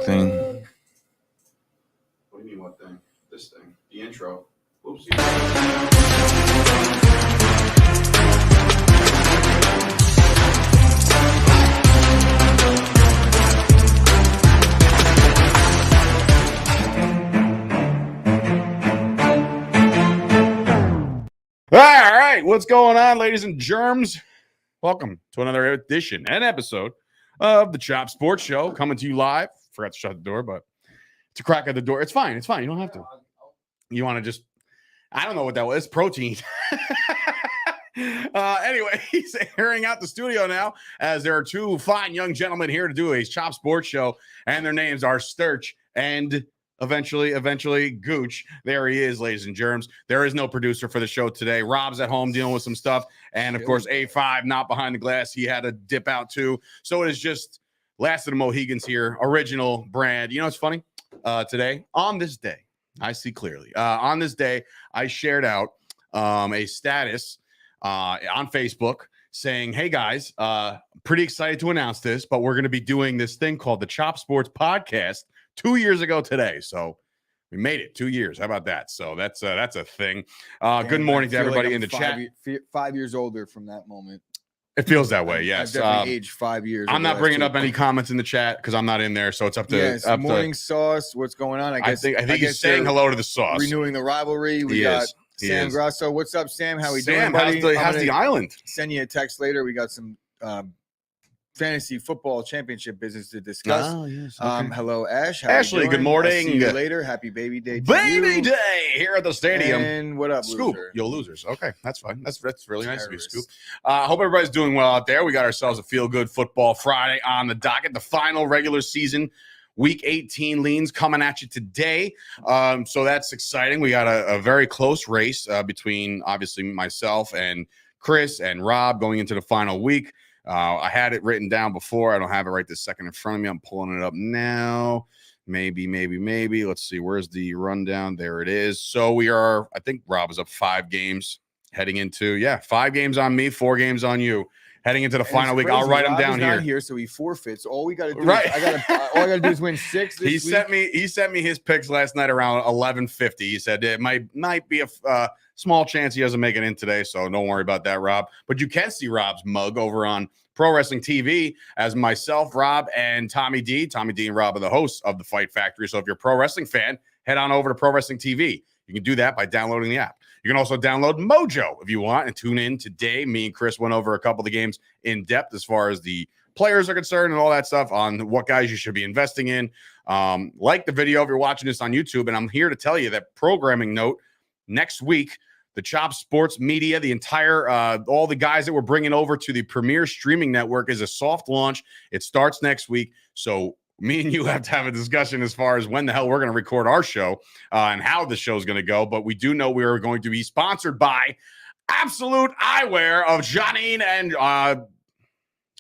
Thing. What do you mean, what thing? This thing. The intro. Whoopsie. All right, what's going on, ladies and germs? Welcome to another edition and episode of the Chop Sports Show, coming to you live. Forgot to shut the door, but it's a crack at the door. It's fine. It's fine. You don't have to. You want to just, I don't know what that was. Protein. Anyway, he's airing out the studio now as there are two fine young gentlemen here to do a Chop Sports Show, and their names are Sturch and eventually Gooch. There he is, ladies and germs. There is no producer for the show today. Rob's at home dealing with some stuff, and of course A5 not behind the glass. He had to dip out too, so it is just last of the Mohegans here, original brand. You know, it's funny. Today, on this day, I see clearly. On this day, I shared out a status on Facebook saying, "Hey guys, pretty excited to announce this, but we're going to be doing this thing called the Chop Sports Podcast 2 years ago today." So we made it 2 years. How about that? So that's a thing. Good morning to everybody in the chat. 5 years older from that moment. It feels that way, yes. I've definitely aged 5 years. I'm not bringing up any comments in the chat because I'm not in there, so it's up to. Yes, morning sauce. What's going on? I think he's saying hello to the sauce. Renewing the rivalry. We got Sam Grasso. What's up, Sam? How we doing, buddy? How's the island? Send you a text later. We got some fantasy football championship business to discuss. Oh, yes. Okay. Hello, Ash. Ashley, good morning. I'll see you later. Happy baby day. Baby day here at the stadium. And what up, Scoop? loser? Yo, losers. Okay, that's fine. That's really nice of you, Scoop. Hope everybody's doing well out there. We got ourselves a feel-good football Friday on the docket. The final regular season Week 18 leans coming at you today. So that's exciting. We got a very close race between, obviously, myself and Chris and Rob going into the final week. I had it written down before. I don't have it right this second in front of me. I'm pulling it up now. Maybe. Let's see. Where's the rundown? There it is. So we are, I think Rob is up 5 games heading into, 5 games on me, 4 games on you. Heading into the final week. I'll write them down here. So he forfeits. All we got to do all I got to do is win 6 this week. He sent me his picks last night around 11:50. He said it might be a small chance he doesn't make it in today, so don't worry about that, Rob. But you can see Rob's mug over on Pro Wrestling TV as myself, Rob, and Tommy D. Tommy D and Rob are the hosts of the Fight Factory. So if you're a pro wrestling fan, head on over to Pro Wrestling TV. You can do that by downloading the app. You can also download Mojo if you want and tune in today. Me and Chris went over a couple of the games in depth as far as the players are concerned and all that stuff on what guys you should be investing in. Like the video if you're watching this on YouTube. And I'm here to tell you that programming note next week, the Chop Sports Media, the entire, all the guys that we're bringing over to the premier streaming network is a soft launch. It starts next week. So me and you have to have a discussion as far as when the hell we're going to record our show and how the show is going to go. But we do know we are going to be sponsored by Absolute Eyewear of Janine and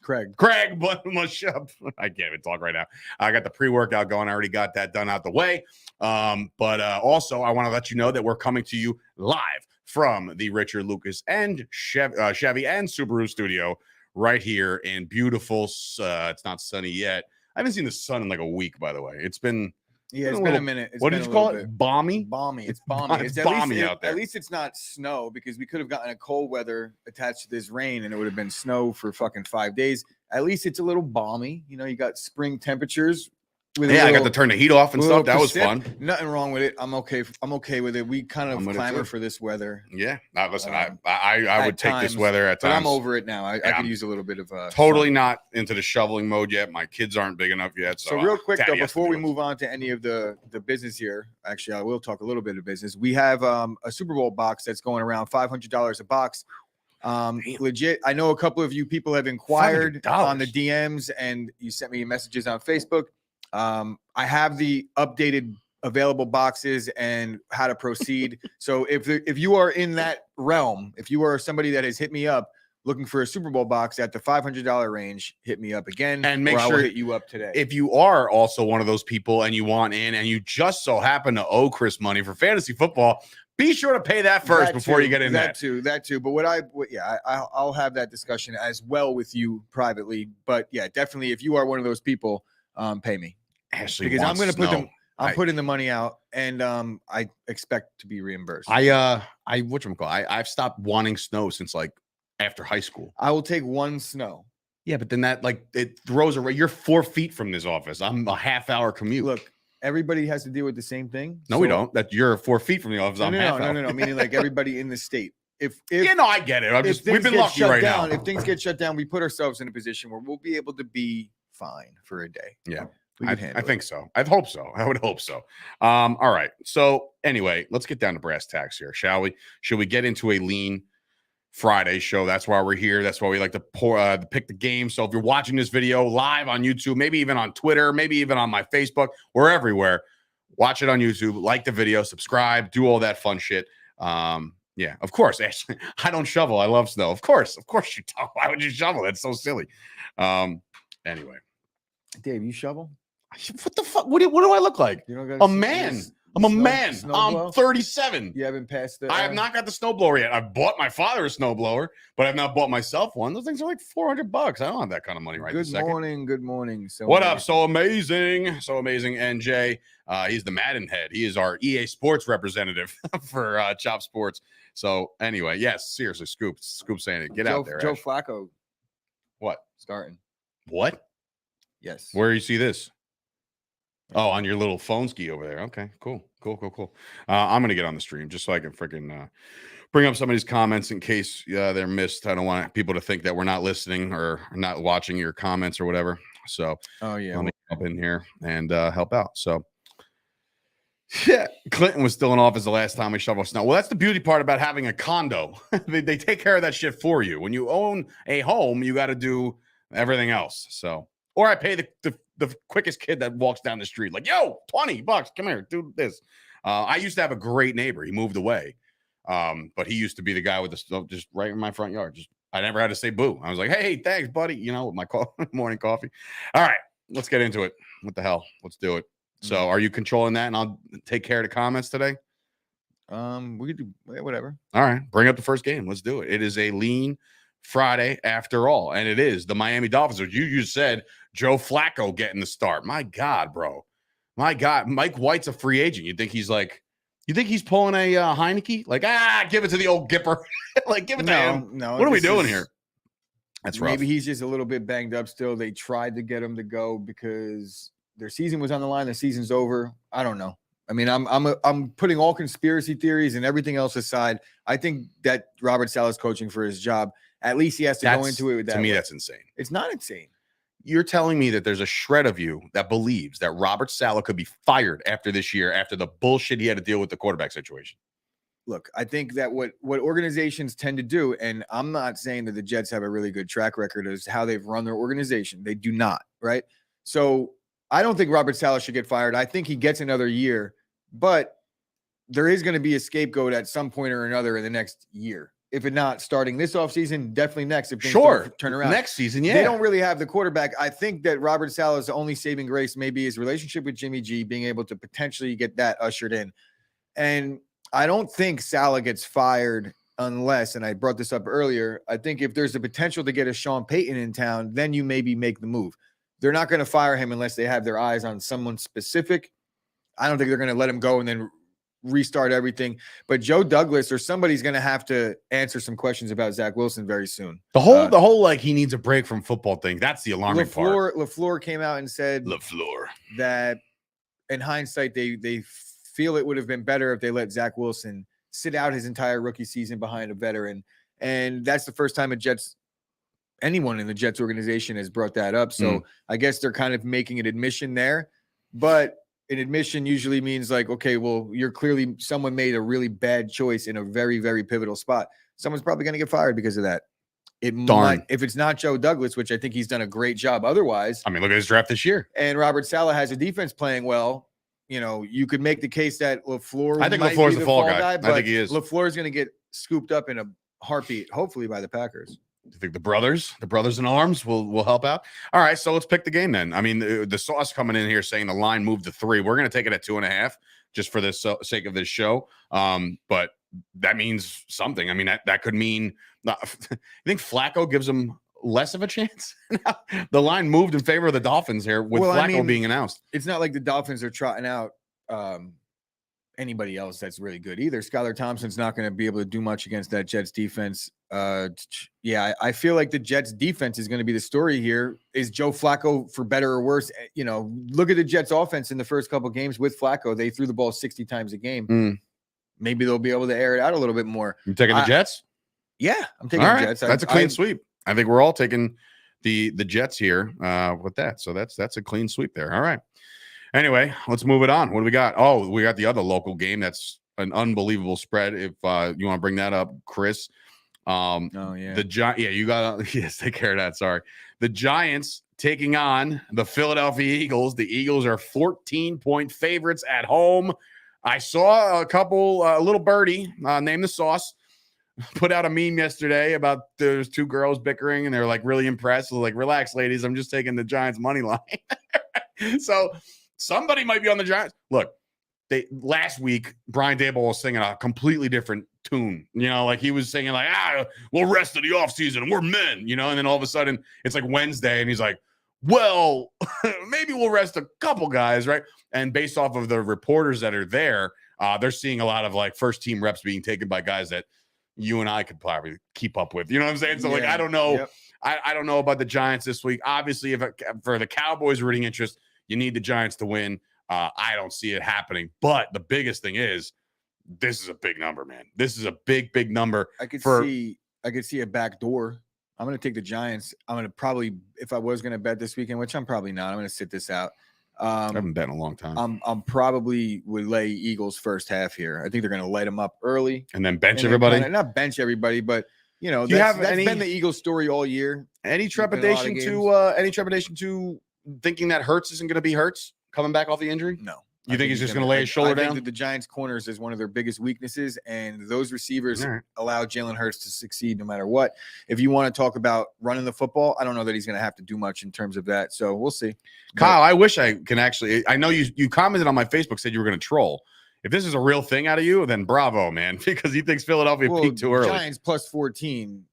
Craig, but I can't even talk right now. I got the pre-workout going. I already got that done out the way. But also, I want to let you know that we're coming to you live from the Richard Lucas and Chevy and Subaru studio right here in beautiful. It's not sunny yet. I haven't seen the sun in like a week, by the way. It's been it's been a minute. What did you call it? Balmy? It's balmy. It's balmy out there. At least it's not snow because we could have gotten a cold weather attached to this rain and it would have been snow for fucking 5 days. At least it's a little balmy. You know, you got spring temperatures. I got to turn the heat off and stuff. That was fun. Nothing wrong with it. I'm okay with it. We kind of clamor for this weather. Yeah. Listen, I would take this weather at times. But I'm over it now. I could use a little bit of totally sun. Not into the shoveling mode yet. My kids aren't big enough yet. So real quick though, before we move on to any of the business here, actually I will talk a little bit of business. We have a Super Bowl box that's going around $500 a box. Legit. I know a couple of you people have inquired on the DMs and you sent me messages on Facebook. I have the updated available boxes and how to proceed. So if you are in that realm, if you are somebody that has hit me up looking for a Super Bowl box at the $500 range, hit me up again. And make sure I will hit you up today. If you are also one of those people and you want in and you just so happen to owe Chris money for fantasy football, be sure to pay that first before you get in that too. But I'll have that discussion as well with you privately. But yeah, definitely, if you are one of those people, pay me. Ashley because I'm wants going to put snow. them. I'm putting the money out, and I expect to be reimbursed. I've stopped wanting snow since like after high school. I will take one snow. Yeah, but then that like it throws away. You're 4 feet from this office. I'm a half-hour commute. Look, everybody has to deal with the same thing. No, we don't. That you're 4 feet from the office. No, I'm no. Meaning like everybody in the state. If I get it. We've been lucky right now. If things get shut down, we put ourselves in a position where we'll be able to be fine for a day. Yeah. I think so. I hope so. I would hope so. All right. So anyway, let's get down to brass tacks here, shall we? Should we get into a lean Friday show? That's why we're here. That's why we like to pick the game. So if you're watching this video live on YouTube, maybe even on Twitter, maybe even on my Facebook, we're everywhere. Watch it on YouTube, like the video, subscribe, do all that fun shit. Yeah, of course, Ashley. I don't shovel. I love snow. Of course you don't. Why would you shovel? That's so silly. Anyway. Dave, you shovel? What the fuck? What do I look like? You don't a got man. I'm a man. I'm 37. You haven't passed it. I have not got the snowblower yet. I bought my father a snowblower, but I've not bought myself one. Those things are like $400. I don't have that kind of money right this second. Good morning. So what up? So amazing. NJ. He's the Madden head. He is our EA Sports representative for Chop Sports. So anyway, yes, seriously, Scoop saying it. Get out there. Joe Ash. Flacco. What? Starting. What? Yes. Where do you see this? Oh, on your little phone ski over there. Okay, cool. I'm going to get on the stream just so I can freaking bring up some of these comments in case they're missed. I don't want people to think that we're not listening or not watching your comments or whatever. So let me jump in here and help out. So yeah, Clinton was still in office the last time we shoveled snow. Well, that's the beauty part about having a condo. they take care of that shit for you. When you own a home, you got to do everything else. So, or I pay the quickest kid that walks down the street, like, yo, $20, come here, do this. I used to have a great neighbor. He moved away. But he used to be the guy with the stuff just right in my front yard. I never had to say boo. I was like, hey, thanks, buddy. With my morning coffee. All right, let's get into it. What the hell? Let's do it. So are you controlling that and I'll take care of the comments today? We could do whatever. All right, bring up the first game. Let's do it. It is a lean Friday after all. And it is the Miami Dolphins. You just said Joe Flacco getting the start. My God, bro. My God. Mike White's a free agent. You think he's pulling a Heineke? Like, give it to the old Gipper. Like, give it to him. No. What are we doing here? That's rough. Maybe he's just a little bit banged up still. They tried to get him to go because their season was on the line. Their season's over. I don't know. I mean, I'm putting all conspiracy theories and everything else aside. I think that Robert Saleh's coaching for his job. At least he has to go into it with that. To me, that's insane. It's not insane. You're telling me that there's a shred of you that believes that Robert Saleh could be fired after this year, after the bullshit he had to deal with the quarterback situation? Look, I think that what organizations tend to do, and I'm not saying that the Jets have a really good track record as how they've run their organization. They do not, right? So I don't think Robert Saleh should get fired. I think he gets another year, but there is going to be a scapegoat at some point or another in the next year. If it's not starting this offseason, definitely next. If things don't turn around next season, yeah. They don't really have the quarterback. I think that Robert Saleh's only saving grace maybe his relationship with Jimmy G, being able to potentially get that ushered in. And I don't think Saleh gets fired unless, and I brought this up earlier, I think if there's a potential to get a Sean Payton in town, then you maybe make the move. They're not going to fire him unless they have their eyes on someone specific. I don't think they're going to let him go and then restart everything. But Joe Douglas or somebody's going to have to answer some questions about Zach Wilson very soon. The whole like he needs a break from football thing. That's the alarming part. LaFleur came out and said that in hindsight, they feel it would have been better if they let Zach Wilson sit out his entire rookie season behind a veteran. And that's the first time anyone in the Jets organization has brought that up. So I guess they're kind of making an admission there. But an admission usually means like, okay, well, someone made a really bad choice in a very, very pivotal spot. Someone's probably going to get fired because of that. If it's not Joe Douglas, which I think he's done a great job otherwise. I mean, look at his draft this year. And Robert Saleh has a defense playing well. You could make the case that LaFleur. I think LaFleur's the fall guy. I think he is. LaFleur is going to get scooped up in a heartbeat, hopefully by the Packers. Do you think the brothers in arms will help out? All right, so let's pick the game then. I mean, the sauce coming in here saying the line moved to 3. We're going to take it at 2.5 just for the sake of this show. But that means something. I mean, that could mean. You think Flacco gives them less of a chance. The line moved in favor of the Dolphins here with Flacco being announced. It's not like the Dolphins are trotting out anybody else that's really good either. Skylar Thompson's not going to be able to do much against that Jets defense. I feel like the Jets defense is going to be the story here. Is Joe Flacco for better or worse? You know, look at the Jets offense in the first couple games with Flacco. They threw the ball 60 times a game. Maybe they'll be able to air it out a little bit more. You taking the Jets? Yeah, I'm taking the Jets. That's a clean sweep. I think we're all taking the Jets here with that. So that's a clean sweep there. All right. Anyway, let's move it on. What do we got? Oh, we got the other local game. That's an unbelievable spread. If you want to bring that up, Chris. You got yes, take care of that. Sorry. The Giants taking on the Philadelphia Eagles. The Eagles are 14-point favorites at home. I saw a little birdie named the Sauce put out a meme yesterday about there's two girls bickering and they're like really impressed. So like, relax, ladies. I'm just taking the Giants money line. So somebody might be on the Giants. Look, last week, Brian Daboll was singing a completely different tune. You know, like he was singing like, we'll rest of the offseason and we're men, you know, and then all of a sudden it's like Wednesday and he's like, well, maybe we'll rest a couple guys, right? And based off of the reporters that are there, they're seeing a lot of like first team reps being taken by guys that you and I could probably keep up with. You know what I'm saying? So like, I don't know. Yep. I don't know about the Giants this week. Obviously, for the Cowboys rooting interest, you need the Giants to win. I don't see it happening. But the biggest thing is, this is a big number, man. This is a big, big number. I could see a back door. I'm going to take the Giants. I'm going to probably, if I was going to bet this weekend, which I'm probably not, I'm going to sit this out. I haven't bet in a long time. I'm probably would lay Eagles first half here. I think they're going to light them up early and then bench everybody. Not bench everybody, but you know, that's been the Eagles story all year. Any trepidation to thinking that Hurts isn't going to be Hurts coming back off the injury? No. You think he's just going to lay his shoulder down? I think that the Giants' corners is one of their biggest weaknesses, and those receivers allow Jalen Hurts to succeed no matter what. If you want to talk about running the football, I don't know that he's going to have to do much in terms of that. So we'll see. Kyle, I wish I can actually – I know you commented on my Facebook, said you were going to troll. If this is a real thing out of you, then bravo, man, because he thinks Philadelphia peaked too early. Giants plus 14.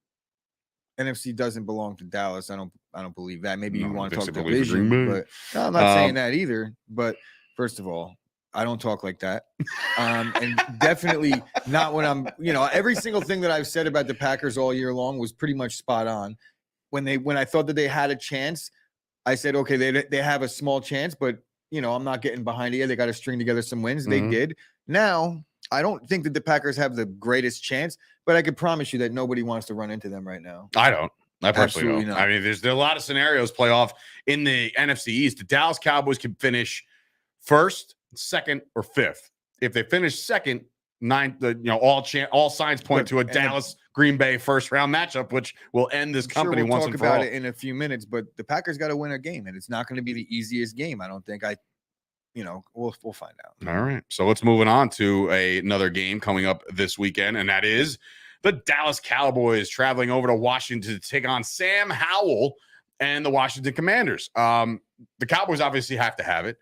NFC doesn't belong to Dallas. I don't believe that. Maybe you want to talk division, but I'm not saying that either. But first of all, I don't talk like that. And definitely not when I'm, every single thing that I've said about the Packers all year long was pretty much spot on. When I thought that they had a chance, I said, okay, they have a small chance, but I'm not getting behind it yet. They got to string together some wins. They did. Now, I don't think that the Packers have the greatest chance, but I could promise you that nobody wants to run into them right now. I don't. I personally don't. I mean, there are a lot of scenarios play off in the NFC East. The Dallas Cowboys can finish first, second, or fifth. If they finish second, ninth, all signs point to a Dallas Green Bay first round matchup, which will end this company once and for all. We'll talk about it in a few minutes, but the Packers got to win a game, and it's not going to be the easiest game. I don't think. We'll find out. All right. So let's move on to another game coming up this weekend, and that is the Dallas Cowboys traveling over to Washington to take on Sam Howell and the Washington Commanders. The Cowboys obviously have to have it.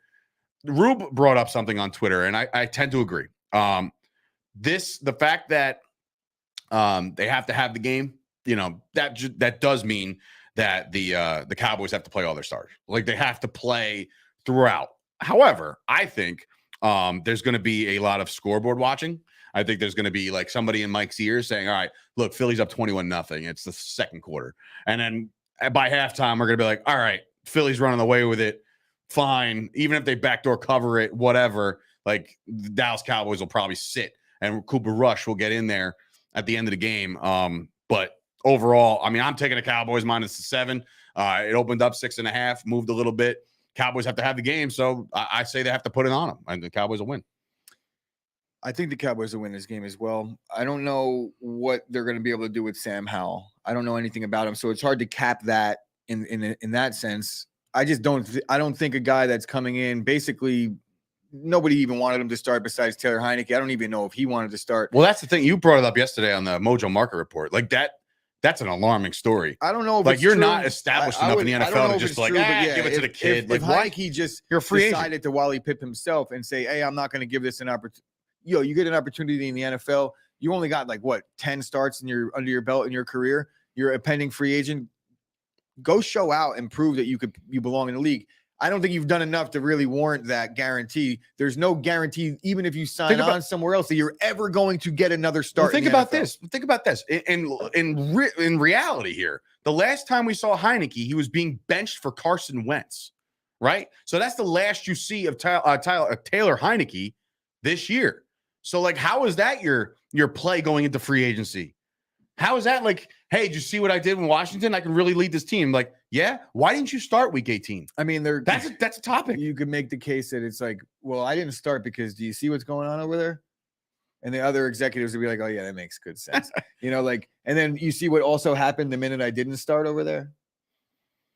Rube brought up something on Twitter, and I tend to agree. The fact that they have to have the game, that does mean that the Cowboys have to play all their stars. Like they have to play throughout. However, I think there's going to be a lot of scoreboard watching. I think there's going to be like somebody in Mike's ear saying, all right, look, Philly's up 21-0. It's the second quarter. And then by halftime, we're going to be like, all right, Philly's running away with it. Fine. Even if they backdoor cover it, whatever, like the Dallas Cowboys will probably sit and Cooper Rush will get in there at the end of the game. But overall, I mean, I'm taking the Cowboys minus the 7. It opened up 6.5, moved a little bit. Cowboys have to have the game, so I say they have to put it on them, and the Cowboys will win. I think the Cowboys will win this game as well. I don't know what they're going to be able to do with Sam Howell. I don't know anything about him, so it's hard to cap that in that sense. I just don't think a guy that's coming in, basically nobody even wanted him to start besides Taylor Heineke. I don't even know if he wanted to start. Well, that's the thing. You brought it up yesterday on the Mojo Market Report. Like that's an alarming story. I don't know if like it's you're true. not established enough in the NFL to just like, give it to the kid. If Heineke just decided to Wally Pipp himself and say, hey, I'm not going to give this an opportunity. You get an opportunity in the NFL. You only got 10 starts under your belt in your career. You're a pending free agent. go show out and prove that you belong in the league. I don't think you've done enough to really warrant that guarantee. There's no guarantee, even if you sign on somewhere else, that you're ever going to get another start. Well, think about this. Think about this. In reality here, the last time we saw Heineke, he was being benched for Carson Wentz, right? So that's the last you see of Taylor Heineke this year. So, like, how is that your play going into free agency? How is that like, hey, did you see what I did in Washington? I can really lead this team. Like, yeah, why didn't you start week 18? I mean, that's a topic. You could make the case that it's like, well, I didn't start because do you see what's going on over there? And the other executives would be like, oh, yeah, that makes good sense. Like, and then you see what also happened the minute I didn't start over there.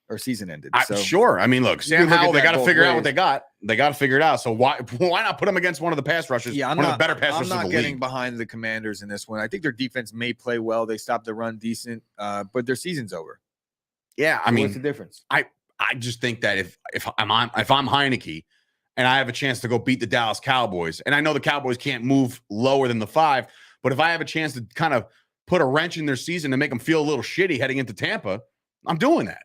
Or season ended. So sure. I mean, look, Sam Howell, they got to figure out what they got. They got to figure it out. So why not put them against one of the pass rushers? Yeah, one of the better pass rushers I'm in not the getting league. behind the Commanders in this one. I think their defense may play well. They stopped the run decent, but their season's over. Yeah, I mean, what's the difference? I just think that if I'm Heineke and I have a chance to go beat the Dallas Cowboys, and I know the Cowboys can't move lower than the 5, but if I have a chance to kind of put a wrench in their season and make them feel a little shitty heading into Tampa, I'm doing that.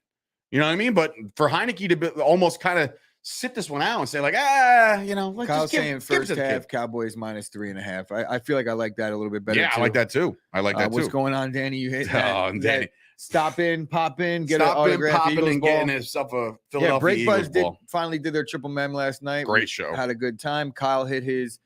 You know what I mean? But for Heineke to be, almost kind of sit this one out and say, like, like Kyle's saying first half, Cowboys -3.5. I feel like I like that a little bit better. Yeah, I like that too. What's going on, Danny? You hit Danny. Stop in, pop in, get Stop an autograph. Stop in, and getting himself a Philadelphia Break Buzz Eagles ball. finally did their triple mem last night. Great show. Had a good time. Kyle hit his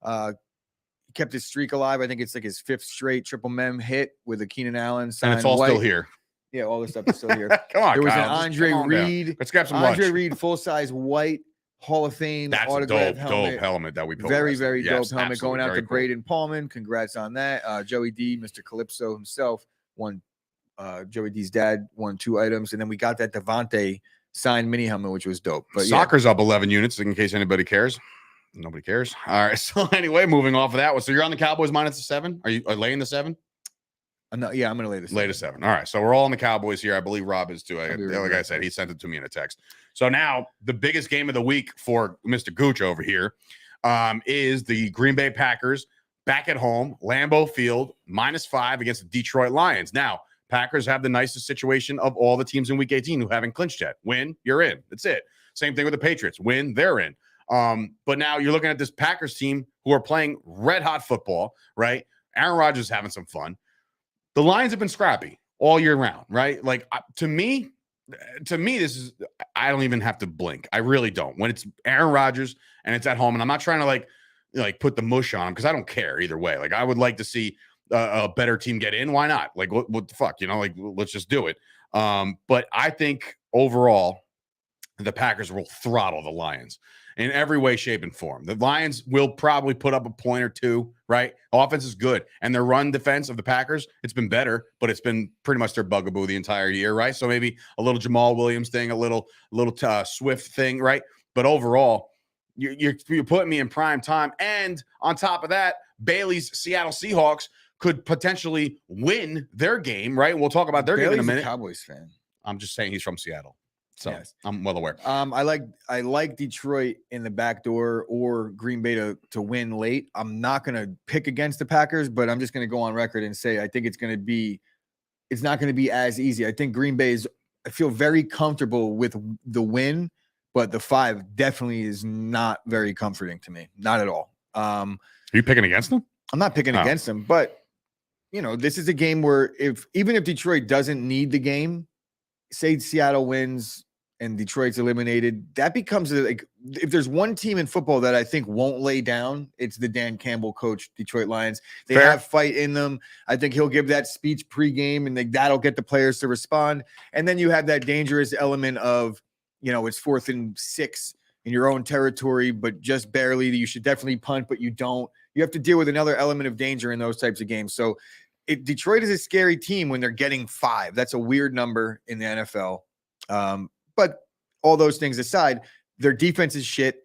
kept his streak alive. I think it's like his 5th straight triple mem hit with a Keenan Allen sign. And it's all still here. Yeah, all this stuff is still here. Come on, there was Kyle, an Andre Reed. Let's grab some Andre lunch. Reed full-size white Hall of Fame That's autograph a dope helmet that we put. Very dope helmet going out to cool. Braden Paulman. Congrats on that. Joey D, Mr. Calypso himself, won. Joey D's dad won 2 items, and then we got that Devontae signed mini helmet, which was dope. But Soccer's up 11 units in case anybody cares. Nobody cares. All right. So anyway, moving off of that. So you're on the Cowboys -7. Are you laying the 7? I'm going to lay the 7. Lay the 7. All right. So we're all on the Cowboys here. I believe Rob is too. Like I said, he sent it to me in a text. So now the biggest game of the week for Mr. Gooch over here is the Green Bay Packers back at home, Lambeau Field, -5 against the Detroit Lions. Now, Packers have the nicest situation of all the teams in Week 18 who haven't clinched yet. Win, you're in. That's it. Same thing with the Patriots. Win, they're in. But now you're looking at this Packers team who are playing red-hot football, right? Aaron Rodgers is having some fun. The Lions have been scrappy all year round, right? Like, to me, this is, I don't even have to blink. I really don't. When it's Aaron Rodgers and it's at home, and I'm not trying to like put the mush on him because I don't care either way. Like, I would like to see a better team get in. Why not? Like, what the fuck? Like, let's just do it. But I think overall, the Packers will throttle the Lions in every way, shape, and form. The Lions will probably put up a point or two, right? Offense is good. And their run defense of the Packers, it's been better, but it's been pretty much their bugaboo the entire year, right? So maybe a little Jamal Williams thing, a little Swift thing, right? But overall, you're putting me in prime time. And on top of that, Bailey's Seattle Seahawks could potentially win their game, right? We'll talk about their game in a minute. A Cowboys fan. I'm just saying he's from Seattle. So yes. I'm well aware. I like Detroit in the back door or Green Bay to win late. I'm not going to pick against the Packers, but I'm just going to go on record and say I think it's not going to be as easy. I think Green Bay I feel very comfortable with the win, but the 5 definitely is not very comforting to me. Not at all. Are you picking against them? I'm not picking against them, but this is a game where even if Detroit doesn't need the game, say Seattle wins and Detroit's eliminated, that becomes like, if there's one team in football that I think won't lay down, it's the Dan Campbell coach Detroit Lions. They have fight in them. I think he'll give that speech pregame and that'll get the players to respond. And then you have that dangerous element of, it's 4th and 6 in your own territory, but just barely. You should definitely punt, but you don't. You have to deal with another element of danger in those types of games. So Detroit is a scary team when they're getting 5. That's a weird number in the NFL. But all those things aside, their defense is shit.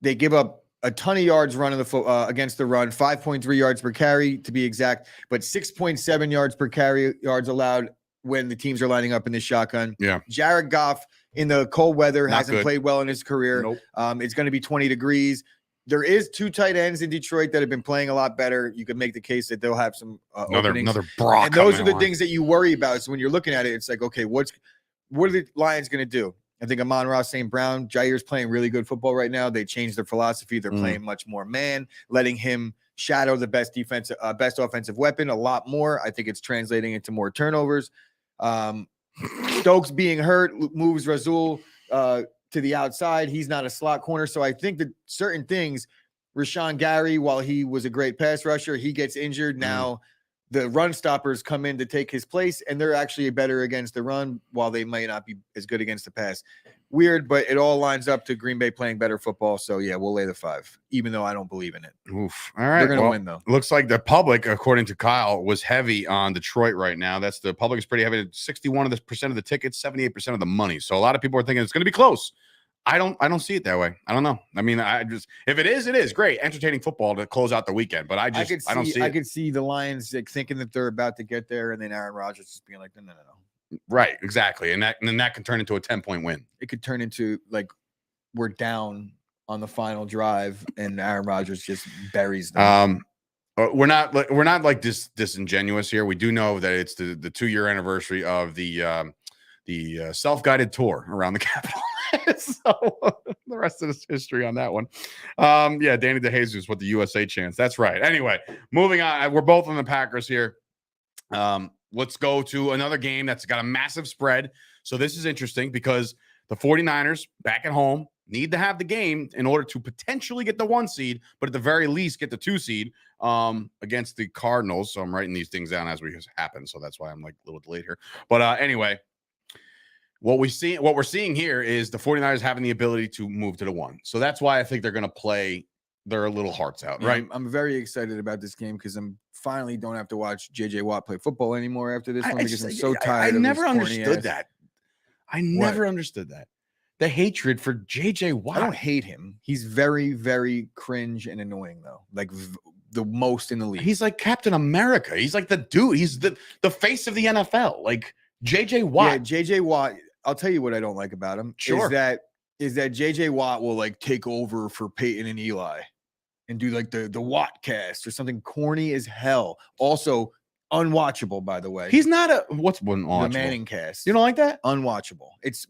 They give up a ton of yards running against the run, 5.3 yards per carry to be exact, but 6.7 yards per carry yards allowed when the teams are lining up in the shotgun. Yeah. Jared Goff in the cold weather Not hasn't good. played well in his career. Nope. It's going to be 20 degrees. There is 2 tight ends in Detroit that have been playing a lot better. You could make the case that they'll have some openings. Another Brock. And those are the things that you worry about. So when you're looking at it, it's like, okay, what are the Lions going to do? I think Amon-Ra St. Brown, Jair's playing really good football right now. They changed their philosophy. They're playing much more man, letting him shadow the best offensive weapon a lot more. I think it's translating into more turnovers. Stokes being hurt moves Rasul to the outside. He's not a slot corner. So I think that certain things, Rashawn Gary, while he was a great pass rusher, he gets injured. Now the run stoppers come in to take his place, and they're actually better against the run while they might not be as good against the pass. Weird, but it all lines up to Green Bay playing better football. So, yeah, we'll lay the 5, even though I don't believe in it. Oof. All right. They're going to win, though. Looks like the public, according to Kyle, was heavy on Detroit right now. The public is pretty heavy. 61% of the tickets, 78% of the money. So a lot of people are thinking it's going to be close. I don't see it that way. I don't know. I mean, if it is great, entertaining football to close out the weekend. But I don't see it. I could see the Lions thinking that they're about to get there, and then Aaron Rodgers just being like, no. Right, exactly, and then that can turn into a 10-point win. It could turn into like we're down on the final drive, and Aaron Rodgers just buries them. We're not like disingenuous here. We do know that it's the 2-year anniversary of the self-guided tour around the Capitol. So the rest of this history on that one. Yeah, Danny DeJesus with the USA chance. That's right. Anyway, moving on. We're both on the Packers here. Let's go to another game that's got a massive spread. So this is interesting because the 49ers back at home need to have the game in order to potentially get the 1 seed, but at the very least get the 2 seed against the Cardinals. So I'm writing these things down as we happen. So that's why I'm like a little delayed here. But anyway, what we're seeing here is the 49ers having the ability to move to the 1. So that's why I think they're going to play their little hearts out, right? I'm very excited about this game because I'm finally don't have to watch JJ Watt play football anymore after this one because I'm so tired. I never understood that. I never understood that. The hatred for JJ Watt. I don't hate him. He's very, very cringe and annoying though. Like the most in the league. He's like Captain America. He's like the dude. He's the face of the NFL. Like JJ Watt. Yeah, JJ Watt. I'll tell you what I don't like about him. Sure. Is that JJ Watt will like take over for Peyton and Eli and do like the Watt cast or something corny as hell. Also unwatchable, by the way. He's not what's unwatchable? The Manning cast. You don't like that? Unwatchable. It's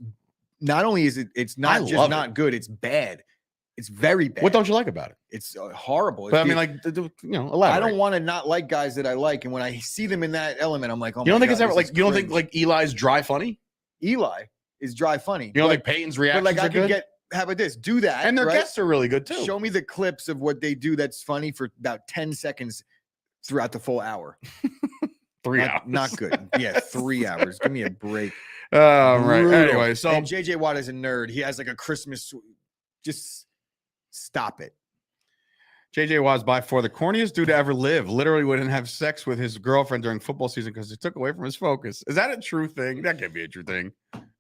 not only is it's not just not good, it's bad. It's very bad. What don't you like about it? It's horrible. But I mean, like, elaborate. I don't want to not like guys that I like, and when I see them in that element, I'm like, oh, you don't think it's ever like you don't think like Eli's dry funny? Eli is dry funny. You don't think Peyton's reactions but like are good? How about this? Do that. And their guests are really good too. Show me the clips of what they do that's funny for about 10 seconds throughout the full hour. 3 hours. Not good. Yeah, 3 hours. Give me a break. Right. Anyway, so and JJ Watt is a nerd. He has like a Christmas. Just stop it. JJ Watt's by far the corniest dude to ever live. Literally wouldn't have sex with his girlfriend during football season because it took away from his focus. Is that a true thing? That can't be a true thing.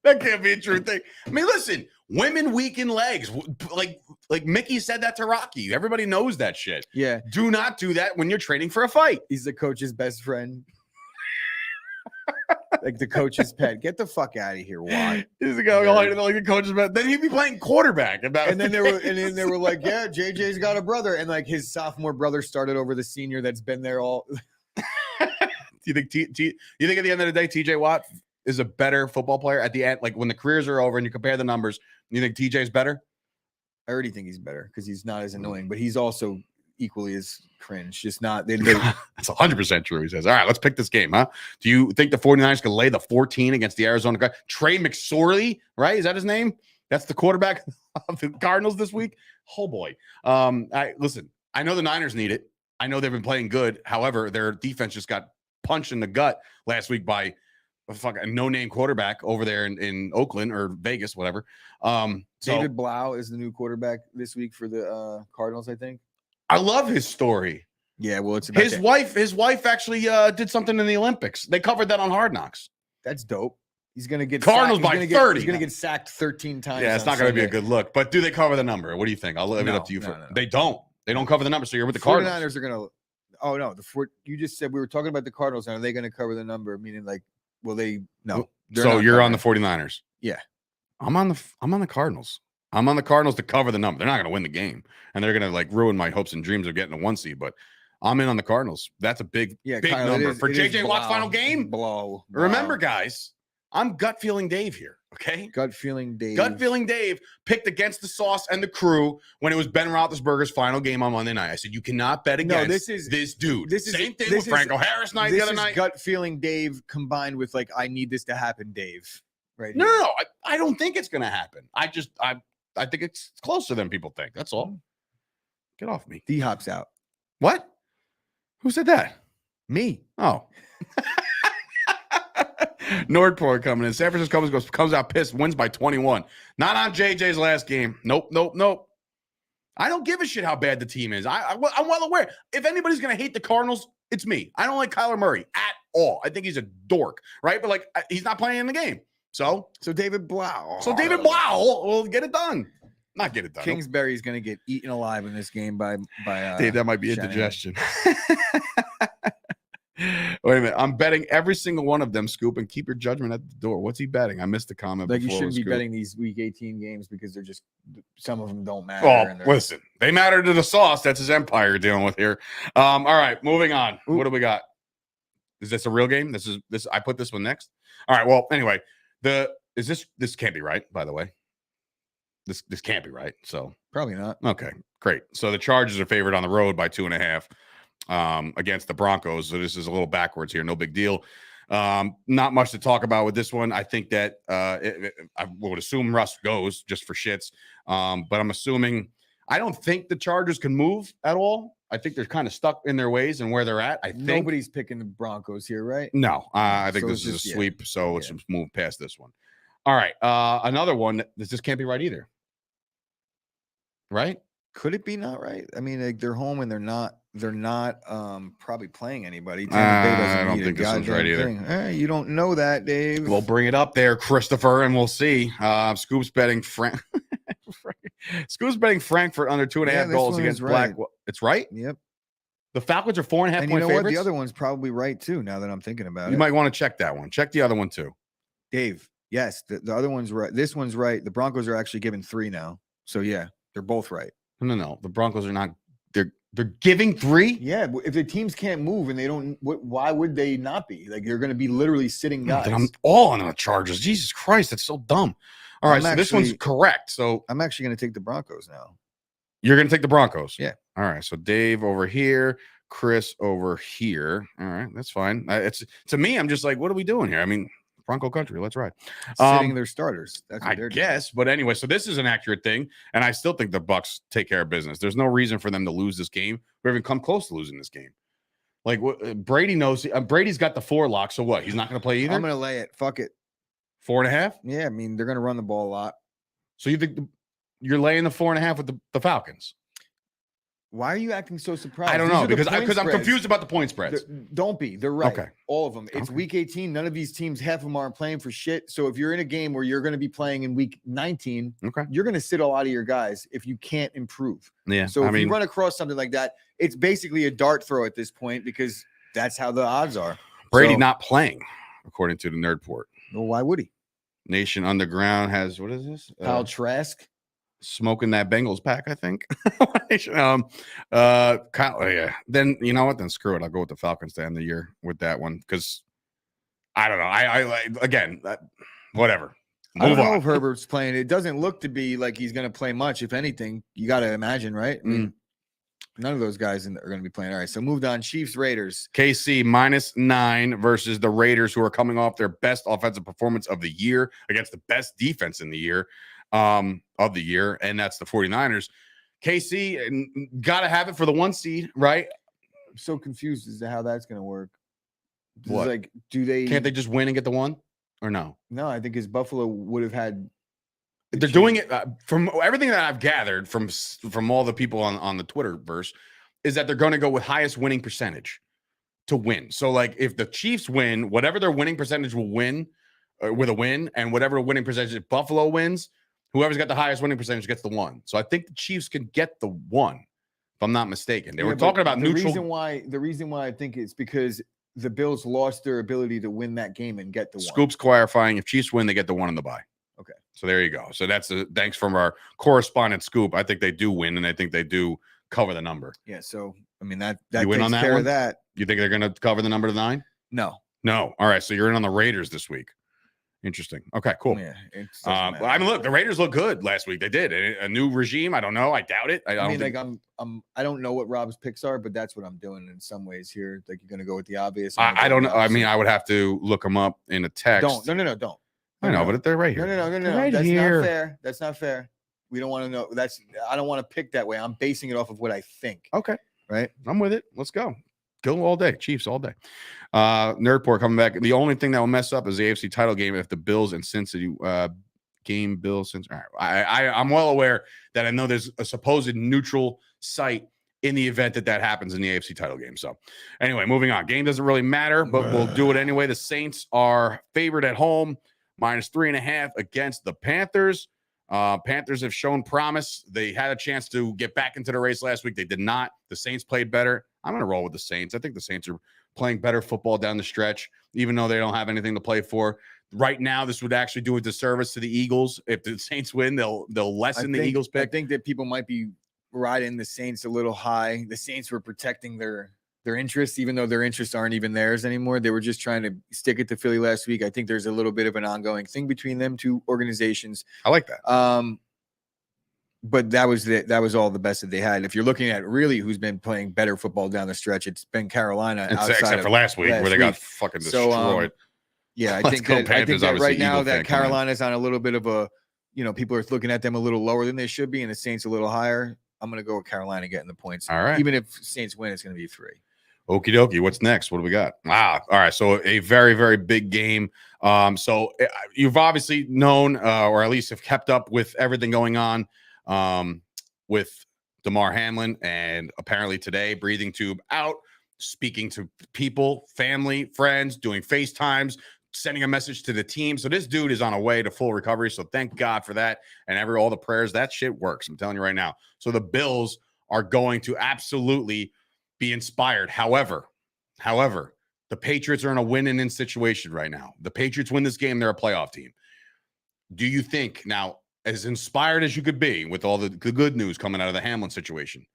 That can't be a true thing. I mean, listen, women weaken legs. Like Mickey said that to Rocky. Everybody knows that shit. Yeah. Do not do that when you're training for a fight. He's the coach's best friend. Like the coach's pet. Get the fuck out of here. Why? He's the guy like the coach's pet. Then he'd be playing quarterback. And then they were like, yeah, JJ's got a brother. And like his sophomore brother started over the senior that's been there all. Do you think at the end of the day, TJ Watt is a better football player at the end? Like when the careers are over and you compare the numbers, you think TJ's better? I already think he's better because he's not as annoying, but he's also equally as cringe. Just not. That's 100% true. He says, all right, let's pick this game, huh? Do you think the 49ers can lay the 14 against the Arizona guy? Trey McSorley, right? Is that his name? That's the quarterback of the Cardinals this week. Oh boy. Listen, I know the Niners need it. I know they've been playing good. However, their defense just got punched in the gut last week by a no-name quarterback over there in Oakland or Vegas, whatever. David Blau is the new quarterback this week for the Cardinals, I think. I love his story. Yeah, well, it's his wife actually did something in the Olympics. They covered that on Hard Knocks. That's dope. He's gonna get Cardinals by 30. He's gonna get sacked 13 times. Yeah, it's not gonna be a good look. But do they cover the number? What do you think? I'll leave it up to you. No. They don't. They don't cover the number. So you're with the Cardinals. 49ers are gonna. Oh no, you just said we were talking about the Cardinals. Are they gonna cover the number? Meaning like, will they? No. So you're on the 49ers. Yeah, I'm on the Cardinals. I'm on the Cardinals to cover the number. They're not going to win the game, and they're going to like ruin my hopes and dreams of getting a 1 seed. But I'm in on the Cardinals. That's a big Kyle, number for JJ Watt's final game. Blow. Remember, guys, I'm gut feeling Dave here. Okay. Gut feeling Dave. Gut feeling Dave picked against the sauce and the crew when it was Ben Roethlisberger's final game on Monday night. I said, you cannot bet against this dude. Same thing with Franco Harris night the other night. Gut feeling Dave combined with like, I need this to happen, Dave. Right. No, I don't think it's going to happen. I think it's closer than people think. That's all. Get off me. D-Hop's out. What? Who said that? Me. Oh. Nordport coming in. San Francisco comes out pissed, wins by 21. Not on JJ's last game. Nope. I don't give a shit how bad the team is. I'm well aware. If anybody's going to hate the Cardinals, it's me. I don't like Kyler Murray at all. I think he's a dork, right? But like, he's not playing in the game. So David Blau. So David Blau will get it done. Not get it done. Kingsbury is going to get eaten alive in this game by Dave, that might be indigestion. Wait a minute. I'm betting every single one of them, Scoop, and keep your judgment at the door. What's he betting? I missed the comment. Like, before, you shouldn't be Scoop. betting these week 18 games because they're just, some of them don't matter. Oh, listen, they matter to the sauce. That's his empire you're dealing with here. All right, moving on. Ooh. What do we got? Is this a real game? This. I put this one next. All right. Well, anyway, this can't be right, by the way. This can't be right. So probably not. Okay, great. So the Chargers are favored on the road by 2.5 against the Broncos. So this is a little backwards here. No big deal. Not much to talk about with this one. I think that I would assume Russ goes just for shits. But I'm assuming I don't think the Chargers can move at all. I think they're kind of stuck in their ways and where they're at. I think nobody's picking the Broncos here, right? No, I think this is a sweep. So let's just move past this one. All right. Another one. This can't be right either. Right? Could it be not right? I mean, like, they're home and they're not probably playing anybody. I don't think this one's right either. You don't know that, Dave. We'll bring it up there, Christopher, and we'll see. Scoop's betting Scoop's betting Frankfurt under 2.5 goals against Black. It's right? Yep. The Falcons are 4.5 point favorites. And you know what? The other one's probably right too, now that I'm thinking about it. You might want to check that one. Check the other one too. Dave, yes, the other one's right. This one's right. The Broncos are actually giving 3 now. So yeah, they're both right. No. The Broncos are not. They're giving 3? Yeah, if the teams can't move and they don't, why would they not be? Like, they're going to be literally sitting guys. I'm all on the Chargers. Jesus Christ, that's so dumb. All right, so this one's correct. So I'm actually going to take the Broncos now. You're going to take the Broncos? Yeah. All right, so Dave over here, Chris over here. All right, that's fine. It's to me, I'm just like, what are we doing here? I mean, Bronco country, let's ride. Sitting their starters. That's what I guess. But anyway, so this is an accurate thing, and I still think the Bucs take care of business. There's no reason for them to lose this game or even come close to losing this game. Like, Brady knows. Brady's got the 4 lock, so what? He's not going to play either? I'm going to lay it. Fuck it. 4.5? Yeah, I mean, they're going to run the ball a lot. So you think you're laying the 4.5 with the Falcons? Why are you acting so surprised? I don't know, because I'm confused about the point spreads. Don't be. They're right. Okay. All of them. It's week 18. None of these teams, half of them aren't playing for shit. So if you're in a game where you're going to be playing in week 19, you're going to sit a lot of your guys if you can't improve. Yeah. So if you run across something like that, it's basically a dart throw at this point because that's how the odds are. Brady not playing, according to the Nerdport. Well, why would he? Nation Underground has, what is this? Kyle Trask. Smoking that Bengals pack, I think. Kyle, yeah. Then you know what? Then screw it. I'll go with the Falcons to end the year with that one because I don't know. I again, whatever. I don't know if Herbert's playing. It doesn't look to be like he's going to play much. If anything, you got to imagine, right? I mean, none of those guys are going to be playing. All right, so moved on. Chiefs Raiders. KC -9 versus the Raiders, who are coming off their best offensive performance of the year against the best defense in the year. Of the year, and that's the 49ers. KC got to have it for the 1 seed, right? I'm so confused as to how that's going to work. What? Like, can't they just win and get the 1 or no? No, I think his Buffalo would have had. They're doing it from everything that I've gathered from all the people on the Twitterverse is that they're going to go with highest winning percentage to win. So like if the Chiefs win, whatever their winning percentage will win with a win, and whatever winning percentage Buffalo wins, whoever's got the highest winning percentage gets the 1. So I think the Chiefs can get the 1, if I'm not mistaken. They were talking about neutral. The reason why I think it's because the Bills lost their ability to win that game and get the 1. Scoop's clarifying: if Chiefs win, they get the 1 in the bye. Okay. So there you go. So that's thanks from our correspondent Scoop. I think they do win, and I think they do cover the number. Yeah. So I mean that you win takes on that care one? of that. You think they're going to cover the number to 9? No. All right. So you're in on the Raiders this week. Interesting. Okay, cool. Yeah, I mean, look, the Raiders look good last week. They did. A new regime. I don't know. I doubt it. I mean, like I don't know what Rob's picks are, but that's what I'm doing in some ways here. Like you're gonna go with the obvious. I don't know. I mean, I would have to look them up in a text. Don't. I know, but they're right here. No. Right That's here. not fair. That's not fair. We don't want to know. I don't want to pick that way. I'm basing it off of what I think. Okay. Right. I'm with it. Let's go. Go all day. Chiefs all day. Nerdport coming back. The only thing that will mess up is the AFC title game if the Bills and Cincinnati game Bills. All right. I'm well aware that I know there's a supposed neutral site in the event that happens in the AFC title game. So anyway, moving on. Game doesn't really matter, but we'll do it anyway. The Saints are favored at home, -3.5 against the Panthers. Panthers have shown promise. They had a chance to get back into the race last week. They did not. The Saints played better. I'm going to roll with the Saints. I think the Saints are playing better football down the stretch, even though they don't have anything to play for. Right now, this would actually do a disservice to the Eagles. If the Saints win, they'll lessen the Eagles pick. I think that people might be riding the Saints a little high. The Saints were protecting their interests, even though their interests aren't even theirs anymore. They were just trying to stick it to Philly last week. I think there's a little bit of an ongoing thing between them two organizations. I like that. But that was all the best that they had. If you're looking at really who's been playing better football down the stretch, it's been Carolina. Except for last week where they got fucking destroyed. Yeah, I think that right now that Carolina's on a little bit of a, people are looking at them a little lower than they should be, and the Saints a little higher. I'm going to go with Carolina getting the points. All right. Even if Saints win, it's going to be 3. Okie dokie. What's next? What do we got? Wow. All right. So a very, very big game. So you've obviously known, or at least have kept up with everything going on with Damar Hamlin, and apparently today breathing tube out, speaking to people, family, friends, doing FaceTimes, sending a message to the team. So this dude is on a way to full recovery. So thank God for that. And all the prayers, that shit works. I'm telling you right now. So the Bills are going to absolutely be inspired. However, the Patriots are in a win-and-in situation right now. The Patriots win this game, they're a playoff team. Do you think now, as inspired as you could be with all the good news coming out of the Hamlin situation,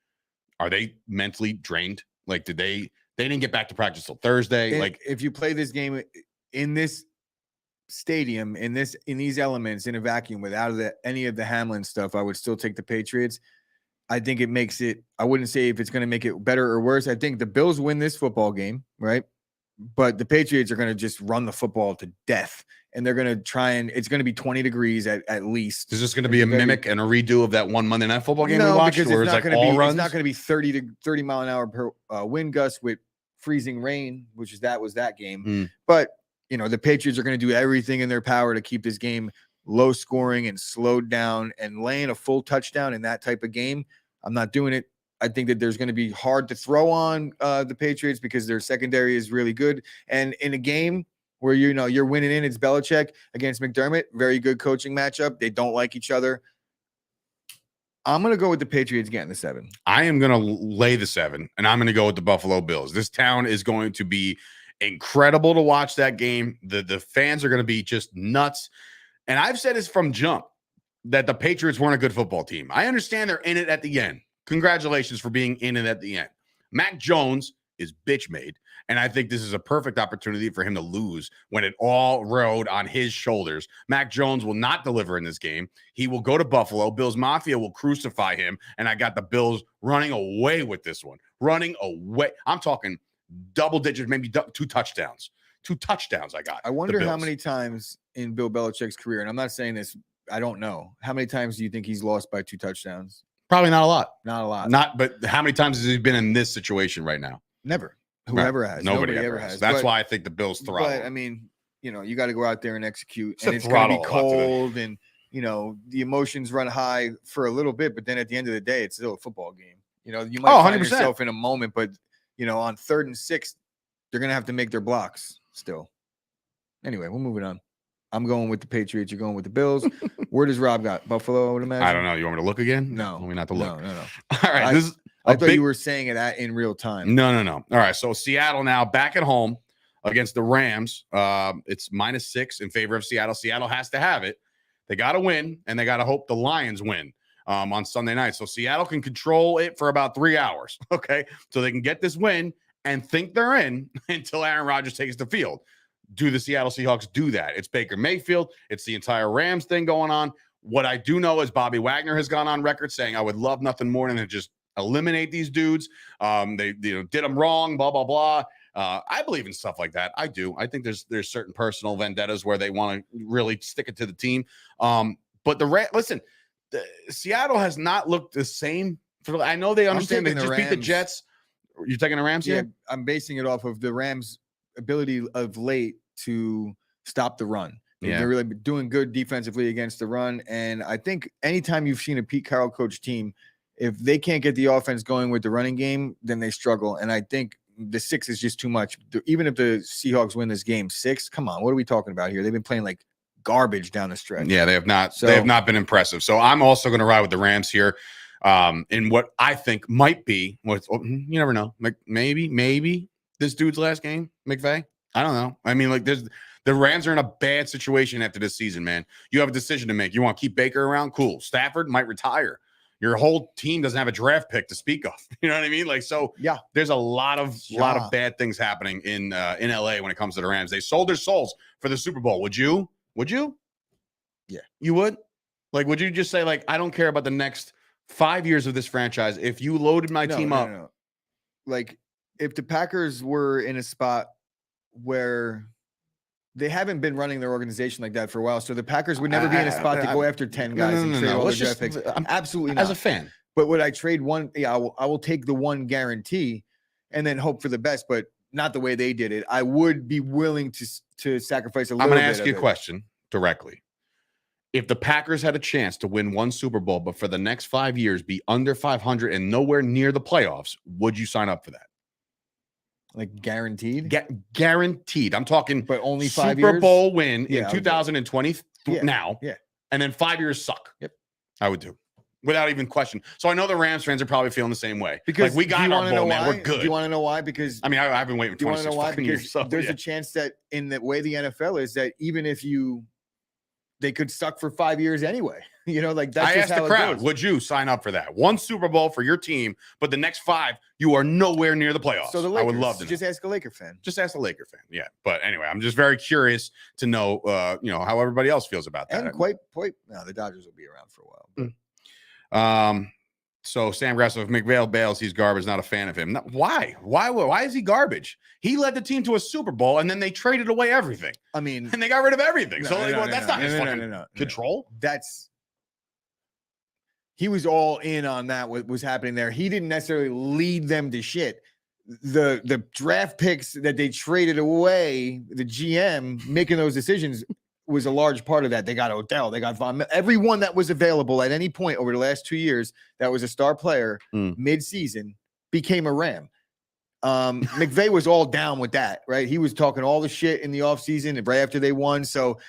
are they mentally drained? Like, they didn't get back to practice till Thursday. Like, if you play this game in this stadium, in these elements, in a vacuum, without any of the Hamlin stuff, I would still take the Patriots. I think it makes it, I wouldn't say if it's going to make it better or worse. I think the Bills win this football game, right? But the Patriots are going to just run the football to death. And they're going to try and it's going to be 20 degrees at least. Is this going to be a mimic and a redo of that one Monday Night Football game we watched? Because it's not going to be 30 mile an hour per wind gust with freezing rain, which was that game. But, the Patriots are going to do everything in their power to keep this game low scoring and slowed down, and laying a full touchdown in that type of game. I'm not doing it. I think that there's going to be hard to throw on the Patriots because their secondary is really good. And in a game where, you're winning it's Belichick against McDermott, very good coaching matchup. They don't like each other. I'm going to go with the Patriots getting the 7. I am going to lay the 7, and I'm going to go with the Buffalo Bills. This town is going to be incredible to watch that game. The fans are going to be just nuts. And I've said this from jump that the Patriots weren't a good football team. I understand they're in it at the end. Congratulations for being in it at the end. Mac Jones is bitch made, and I think this is a perfect opportunity for him to lose when it all rode on his shoulders. Mac Jones will not deliver in this game. He will go to Buffalo. Bills Mafia will crucify him, and I got the Bills running away with this one. Running away. I'm talking double digits, maybe 2 touchdowns. 2 touchdowns I got. I wonder how many times in Bill Belichick's career, and I'm not saying this, I don't know. How many times do you think he's lost by 2 touchdowns? Probably not a lot. Not a lot. But how many times has he been in this situation right now? Never. Whoever has. Nobody ever has. That's why I think the Bills throttle. But I mean, you got to go out there and execute. And it's going to be cold, and the emotions run high for a little bit, but then at the end of the day, it's still a football game. You might find yourself in a moment, but on 3rd and 6, they're going to have to make their blocks still. Anyway, we're moving on. I'm going with the Patriots. You're going with the Bills. Where does Rob got? Buffalo, I would imagine. I don't know. You want me to look again? No. Want me not to look? No. All right. I thought you were saying it in real time. No. All right. So Seattle now back at home against the Rams. It's -6 in favor of Seattle. Seattle has to have it. They got to win, and they got to hope the Lions win on Sunday night. So Seattle can control it for about 3 hours. Okay. So they can get this win and think they're in until Aaron Rodgers takes the field. do the Seattle Seahawks do that? It's Baker Mayfield. It's the entire Rams thing going on. What I do know is Bobby Wagner has gone on record saying, I would love nothing more than to just eliminate these dudes. They did them wrong, blah, blah, blah. I believe in stuff like that. I do. I think there's certain personal vendettas where they want to really stick it to the team. But Seattle has not looked the same. I know they understand they just beat the Jets. You're taking the Rams here? Yeah, I'm basing it off of the Rams' ability of late to stop the run. Yeah. They're really doing good defensively against the run. And I think anytime you've seen a Pete Carroll coach team, if they can't get the offense going with the running game, then they struggle. And I think the 6 is just too much. Even if the Seahawks win this game 6, come on, what are we talking about here? They've been playing like garbage down the stretch. Yeah, they have not. So, they have not been impressive. So I'm also going to ride with the Rams here. In what I think might be, you never know. Like maybe this dude's last game, McVay. I don't know. I mean, like the Rams are in a bad situation after this season, man. You have a decision to make. You want to keep Baker around? Cool. Stafford might retire. Your whole team doesn't have a draft pick to speak of. You know what I mean? Like, so yeah, there's a lot of bad things happening in LA when it comes to the Rams. They sold their souls for the Super Bowl. Would you? Yeah, you would. Like, would you just say, like, I don't care about the next 5 years of this franchise if you loaded my team up? No. Like, if the Packers were in a spot where they haven't been running their organization like that for a while, so the Packers would never be in a sput to go after 10 guys and trade all their draft picks. Absolutely not. As a fan. But would I trade one? Yeah, I will take the one guarantee and then hope for the best, but not the way they did it. I would be willing to sacrifice a little bit. I'm going to ask you a question directly. If the Packers had a chance to win one Super Bowl, but for the next 5 years be under 500 and nowhere near the playoffs, would you sign up for that? Like guaranteed? Guaranteed. I'm talking but only 5 years. Super Bowl win in 2020 now. Yeah. And then 5 years suck. Yep. I would do. Without even question. So I know the Rams fans are probably feeling the same way. Because like, we got our bowl, man. We're good. Do you want to know why? Because I mean, I've been waiting 26 fucking years. So, there's a chance that in the way the NFL is that even if they could suck for 5 years anyway. You know, like that's I asked the crowd, would you sign up for that? One Super Bowl for your team, but the next 5, you are nowhere near the playoffs. So the Lakers, I would love to just ask a Laker fan. Just ask a Laker fan. Yeah. But anyway, I'm just very curious to know, how everybody else feels about that. And quite, no, the Dodgers will be around for a while. So Sam Grasso, if McVay bails, he's garbage. Not a fan of him. No, why? Why is he garbage? He led the team to a Super Bowl, and then they traded away everything. I mean, and they got rid of everything. That's not his fucking control. He was all in on that. What was happening there? He didn't necessarily lead them to shit. The draft picks that they traded away, the GM making those decisions was a large part of that. They got Odell, they got Von, everyone that was available at any point over the last 2 years that was a star player mid-season became a Ram. McVay was all down with that, right? He was talking all the shit in the offseason and right after they won. So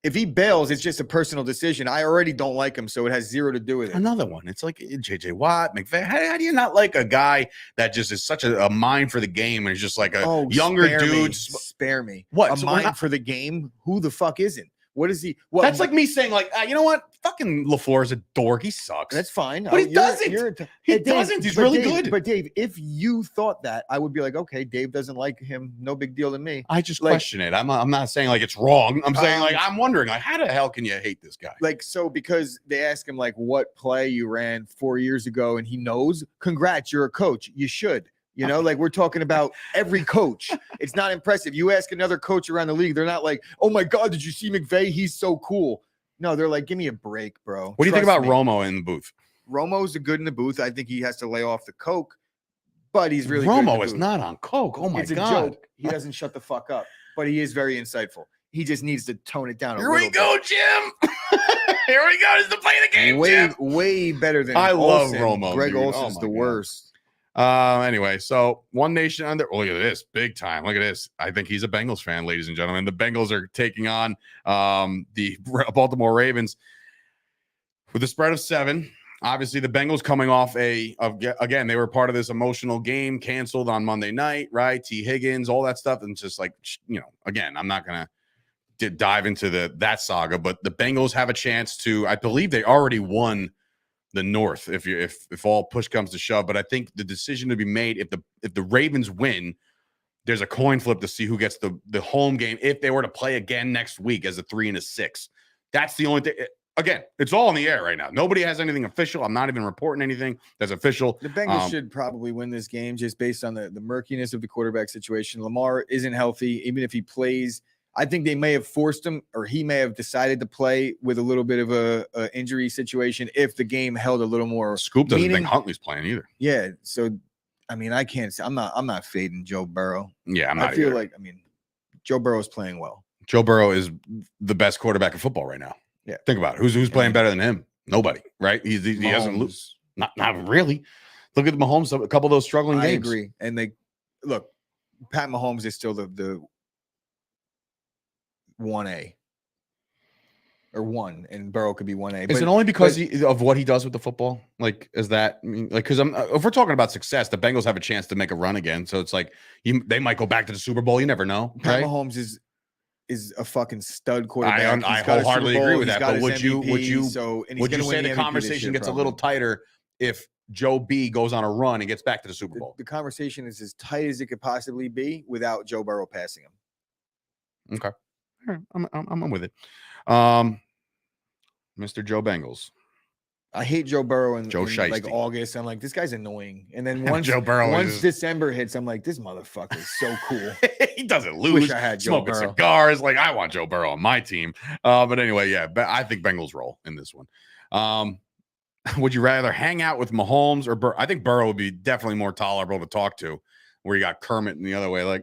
if he bails, it's just a personal decision. I already don't like him, so it has zero to do with it. Another one. It's like JJ Watt, McVay. How do you not like a guy that just is such a mind for the game and is just like a younger dude? Spare me. What? A mind for the game? Who the fuck isn't? What is he? Well, that's like me saying, like, you know what? Fucking LaFleur is a dork. He sucks. That's fine. But he doesn't. He doesn't. He's really good. But Dave, if you thought that, I would be like, okay, Dave doesn't like him. No big deal to me. I just question it. I'm not saying like it's wrong. I'm saying like I'm wondering like how the hell can you hate this guy? Like so because they ask him like what play you ran 4 years ago and he knows. Congrats, you're a coach. You should. You know, like we're talking about every coach. It's not impressive. You ask another coach around the league, they're not like, oh my God, did you see McVay? He's so cool. No, they're like, give me a break, bro. What do you think about Romo in the booth? Romo's good in the booth. I think he has to lay off the coke, but he's really Romo is not on coke. Oh my God. It's a joke. He doesn't shut the fuck up, but he is very insightful. He just needs to tone it down a little bit. Here we go, Jim. Here we go. It's to play the game, Jim. Way better than I love Romo. Greg Olson's the worst. Anyway, so One Nation Under. Oh, look at this, big time. Look at this. I think he's a Bengals fan, ladies and gentlemen. The Bengals are taking on the Baltimore Ravens with a spread of 7. Obviously, the Bengals coming off again, they were part of this emotional game canceled on Monday night, right? T. Higgins, all that stuff, and just like again, I'm not gonna dive into that saga, but the Bengals have a chance to. I believe they already won the North if all push comes to shove, but I think the decision to be made if the Ravens win, there's a coin flip to see who gets the home game if they were to play again next week as a 3 and a 6. That's the only thing. Again, it's all in the air right now. Nobody has anything official. I'm not even reporting anything that's official. The Bengals should probably win this game just based on the murkiness of the quarterback situation. Lamar isn't healthy. Even if he plays, I think they may have forced him, or he may have decided to play with a little bit of a injury situation if the game held a little more. Scoop doesn't think Huntley's playing either. Yeah. So, I mean, I can't say I'm not fading Joe Burrow. Yeah, I'm not. I feel like, I mean, Joe Burrow's playing well. Joe Burrow is the best quarterback in football right now. Yeah. Think about it. Who's playing better than him? Nobody, right? He hasn't lose. Not really. Look at the Mahomes, a couple of those struggling games. I agree. And look, Pat Mahomes is still the 1A or 1, and Burrow could be 1A. Is it only because of what he does with the football? Like, is that, I mean, like, because if we're talking about success, the Bengals have a chance to make a run again. So it's like they might go back to the Super Bowl. You never know. Pat right? Mahomes is a fucking stud quarterback. I wholeheartedly agree with that. But would you say the MVP conversation gets a little tighter if Joe B goes on a run and gets back to the Super Bowl? The conversation is as tight as it could possibly be without Joe Burrow passing him. Okay, all right, I'm with it. Mr. Joe Bengals. I hate Joe Burrow in like August. I'm like, this guy's annoying. And then once December hits, I'm like, this motherfucker is so cool. He doesn't lose. Wish I had Joe smoking Burrow. Cigars. Like, I want Joe Burrow on my team. But anyway, yeah, I think Bengals roll in this one. Would you rather hang out with Mahomes or Burrow? I think Burrow would be definitely more tolerable to talk to, where you got Kermit in the other way, like,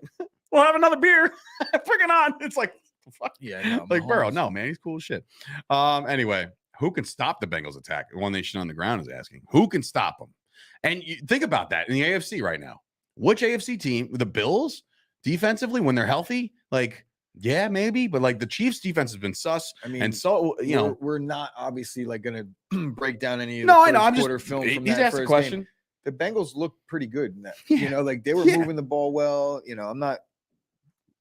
we'll have another beer. Freaking on. It's like, fuck. Yeah, no, like Mahomes. Burrow. No, man, he's cool as shit. Anyway. Who can stop the Bengals attack? One Nation on the Ground is asking. Who can stop them? And you think about that in the AFC right now. Which AFC team? The Bills defensively when they're healthy? Like, yeah, maybe. But like the Chiefs defense has been sus. I mean, and so we're not obviously like going to break down any of the I know. I'm just film from he's asked a question. Game. The Bengals look pretty good in that. Yeah. Like they were moving the ball well. I'm not.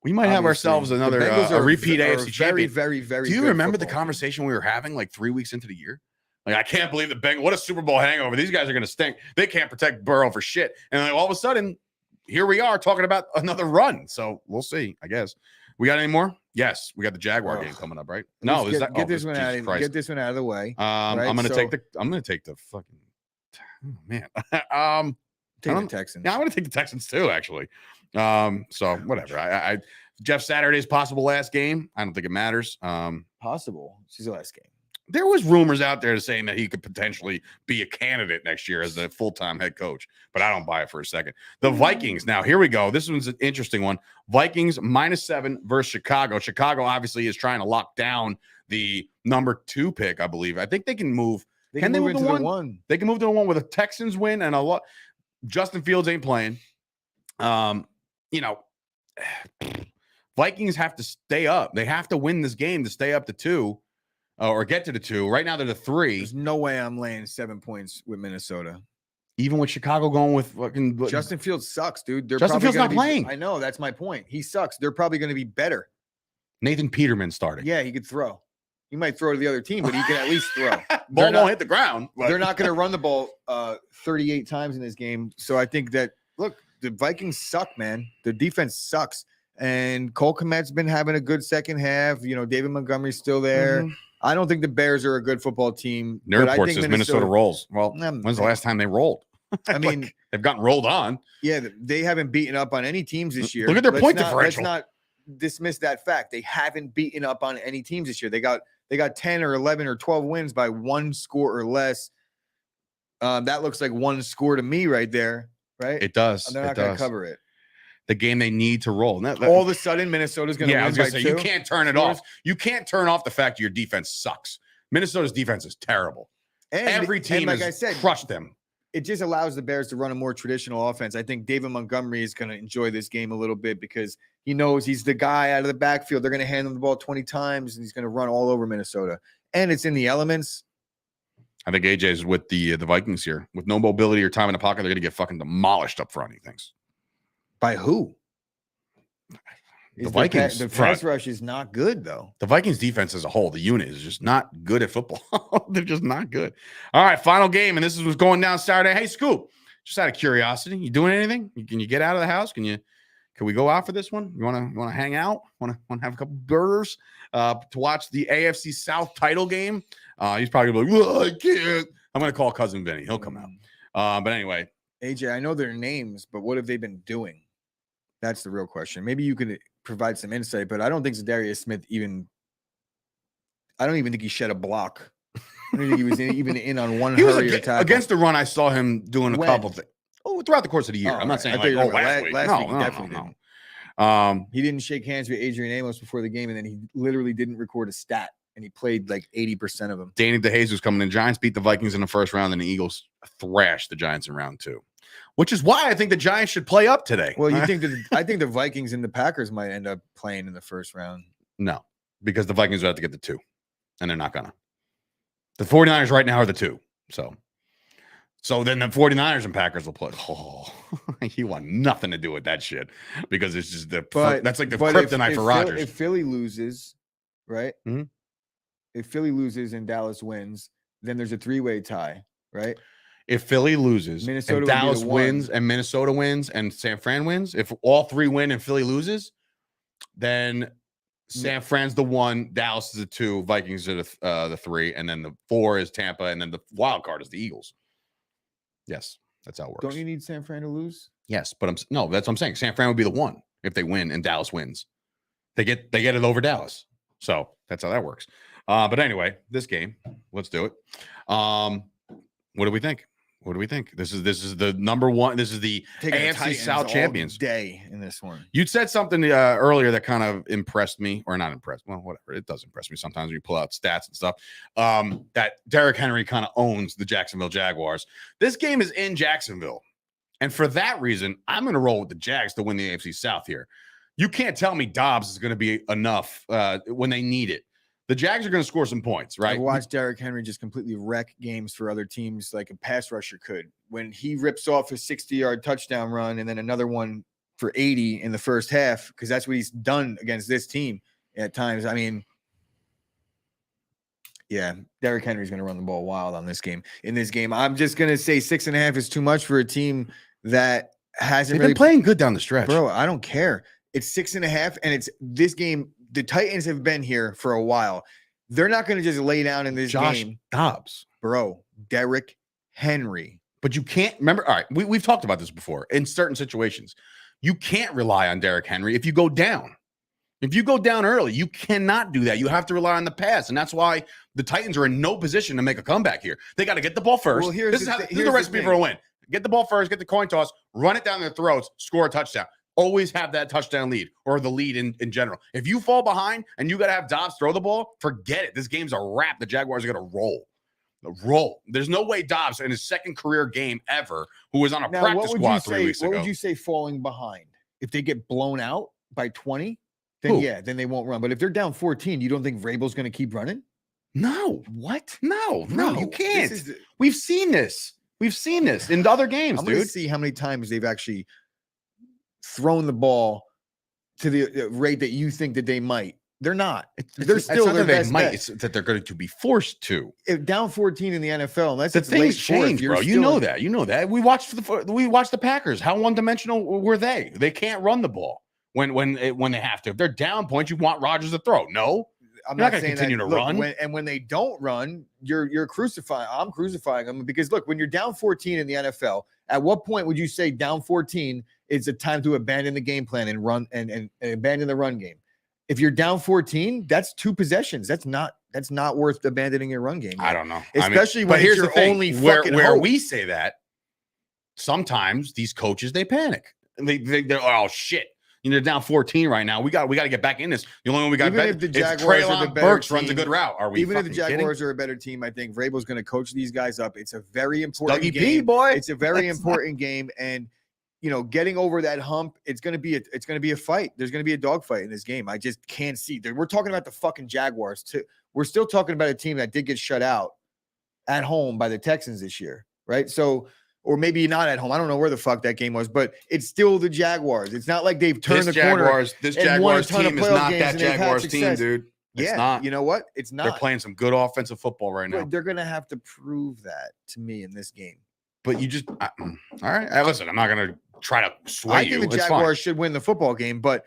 We might have ourselves another a repeat AFC champion. Very, very. Do you remember the conversation we were having like 3 weeks into the year? Like, I can't believe the Bengals. What a Super Bowl hangover. These guys are going to stink. They can't protect Burrow for shit. And like, all of a sudden, here we are talking about another run. So we'll see, I guess. We got any more? Yes. We got the Jaguar game coming up, right? No, get this one out of the way. Right? I'm going to take the fucking, oh, man. Take the Texans. Yeah, I'm going to take the Texans too, actually. So whatever. Jeff Saturday's possible last game. I don't think it matters. Possible. It's his last game. There was rumors out there saying that he could potentially be a candidate next year as the full-time head coach, but I don't buy it for a second. The Vikings. Now, here we go. This one's an interesting one. Vikings -7 versus Chicago. Chicago obviously is trying to lock down the number 2 pick, I believe. I think they can move. Can they move to the 1? They can move to the 1 with a Texans win and a lot. Justin Fields ain't playing. Vikings have to stay up. They have to win this game to stay up to 2 or get to the 2. Right now, they're the 3. There's no way I'm laying 7 points with Minnesota. Even with Chicago going with fucking Justin Fields sucks, dude. Justin Fields not playing. I know. That's my point. He sucks. They're probably going to be better. Nathan Peterman starting. Yeah, he could throw. He might throw to the other team, but he can at least throw. Ball won't hit the ground. They're not going to run the ball 38 times in this game. So I think that, look, the Vikings suck, man. The defense sucks. And Cole Kmet's been having a good second half. David Montgomery's still there. Mm-hmm. I don't think the Bears are a good football team. Nerd Report says Minnesota rolls. Well, when's the last time they rolled? I mean, they've gotten rolled on. Yeah, they haven't beaten up on any teams this year. Look at their point differential. Let's not dismiss that fact. They haven't beaten up on any teams this year. They got 10 or 11 or 12 wins by 1 score or less. That looks like 1 score to me right there, right? It does. And they're not going to cover it. The game they need to roll. All of a sudden, Minnesota's going to win by 2. You can't turn it off. You can't turn off the fact your defense sucks. Minnesota's defense is terrible. And every team has crushed them. It just allows the Bears to run a more traditional offense. I think David Montgomery is going to enjoy this game a little bit because he knows he's the guy out of the backfield. They're going to hand him the ball 20 times, and he's going to run all over Minnesota. And it's in the elements. I think AJ is with the Vikings here. With no mobility or time in the pocket, they're going to get fucking demolished up front, he thinks. By who? The Vikings. The pass rush is not good, though. The Vikings defense as a whole, the unit is just not good at football. They're just not good. All right, final game, and this is what's going down Saturday. Hey, Scoop, just out of curiosity, you doing anything? Can you get out of the house? Can you Can we go out for this one? You want to hang out? Want to have a couple burgers to watch the AFC South title game? He's probably gonna be like, I can't. I'm gonna call cousin Vinny. He'll come out. But anyway, AJ, I know their names, but what have they been doing? That's the real question. Maybe you could provide some insight, but I don't think Zadarius Smith I don't even think he shed a block. I don't think he was even in on one hurry or tackle. Against the run, I saw him doing a couple things. Oh, throughout the course of the year. I'm not saying like, last week. Last week he definitely didn't. He didn't shake hands with Adrian Amos before the game, and then he literally didn't record a stat, and he played like 80% of them. Danny DeJesus coming in. Giants beat the Vikings in the first round, and the Eagles thrashed the Giants in round 2, which is why I think the Giants should play up today. Well, I think the Vikings and the Packers might end up playing in the first round. No, because the Vikings would have to get the 2, and they're not gonna. The 49ers right now are the 2, so then the 49ers and Packers will play. Oh, you want nothing to do with that shit because it's just that's like the kryptonite for Rodgers. If Philly loses, right? Mm-hmm. If Philly loses and Dallas wins, then there's a 3-way tie, right? If Philly loses, Minnesota and Dallas wins, and Minnesota wins, and San Fran wins, if all 3 win and Philly loses, then San Fran's the 1, Dallas is the 2, Vikings are the 3, and then the 4 is Tampa, and then the wild card is the Eagles. Yes, that's how it works. Don't you need San Fran to lose? Yes, but that's what I'm saying. San Fran would be the 1 if they win and Dallas wins. They get it over Dallas. So that's how that works. But anyway, this game, let's do it. What do we think? What do we think? This is the number 1. This is the AFC South champions day in this one. You said something earlier that kind of impressed me, or not impressed. Well, whatever. It does impress me sometimes when you pull out stats and stuff. That Derrick Henry kind of owns the Jacksonville Jaguars. This game is in Jacksonville, and for that reason, I'm going to roll with the Jags to win the AFC South here. You can't tell me Dobbs is going to be enough when they need it. The Jags are going to score some points, right? I've watched Derrick Henry just completely wreck games for other teams like a pass rusher could. When he rips off a 60-yard touchdown run and then another one for 80 in the first half, because that's what he's done against this team at times. I mean, yeah, Derrick Henry's going to run the ball wild on this game. In this game, I'm just going to say 6.5 is too much for a team that hasn't been playing good down the stretch. Bro, I don't care. It's 6.5, and it's this game. The Titans have been here for a while. They're not going to just lay down in this game. Dobbs. Bro, Derrick Henry. But you can't remember. All right, we've talked about this before. In certain situations, you can't rely on Derrick Henry if you go down. If you go down early, you cannot do that. You have to rely on the pass, and that's why the Titans are in no position to make a comeback here. They got to get the ball first. Well, here's the recipe for a win. Get the ball first, get the coin toss, run it down their throats, score a touchdown. Always have that touchdown lead or the lead in general. If you fall behind and you got to have Dobbs throw the ball, forget it. This game's a wrap. The Jaguars are going to roll. There's no way Dobbs in his second career game ever, who was on a practice squad 3 weeks ago. What would you say falling behind? If they get blown out by 20, then then they won't run. But if they're down 14, you don't think Vrabel's going to keep running? No. What? No, you can't. We've seen this. We've seen this in other games, I'm going to see how many times they've actually thrown the ball to the rate that you think that they might. They're not. They're still their best bet. It's that they're going to be forced to. If down 14 in the NFL, unless the things change, bro. You know that. You know that. We watched the Packers. How one-dimensional were they? They can't run the ball when they have to. If they're down points, you want Rodgers to throw. No, I'm not going to continue to run. When they don't run, you're crucifying. I'm crucifying them because look, when you're down 14 in the NFL, at what point would you say down 14 is a time to abandon the game plan and run and abandon the run game? If you're down 14, that's 2 possessions. That's not worth abandoning your run game. I don't know. Especially when here's your only fucking where hope. we say that sometimes these coaches they panic. They're oh shit. They're down 14 right now. We got to get back in this. The only one we got even if the Jaguars are the better Burks team, runs a good route. Are we? Even if the Jaguars kidding? are a better team, I think Vrabel's going to coach these guys up. It's a very important Dougie game. P, boy. It's a very important game, and getting over that hump, it's going to be a fight. There's going to be a dogfight in this game. I just can't see. We're talking about the fucking Jaguars too. We're still talking about a team that did get shut out at home by the Texans this year, right? So, or maybe not at home. I don't know where the fuck that game was, but it's still the Jaguars. It's not like they've turned the corner. This Jaguars team is not that Jaguars team, dude. It's not. You know what? It's not. They're playing some good offensive football right now. They're going to have to prove that to me in this game. But you just all right. Listen, I'm not going to try to sway I you. think the It's fine. Jaguars should win the football game, but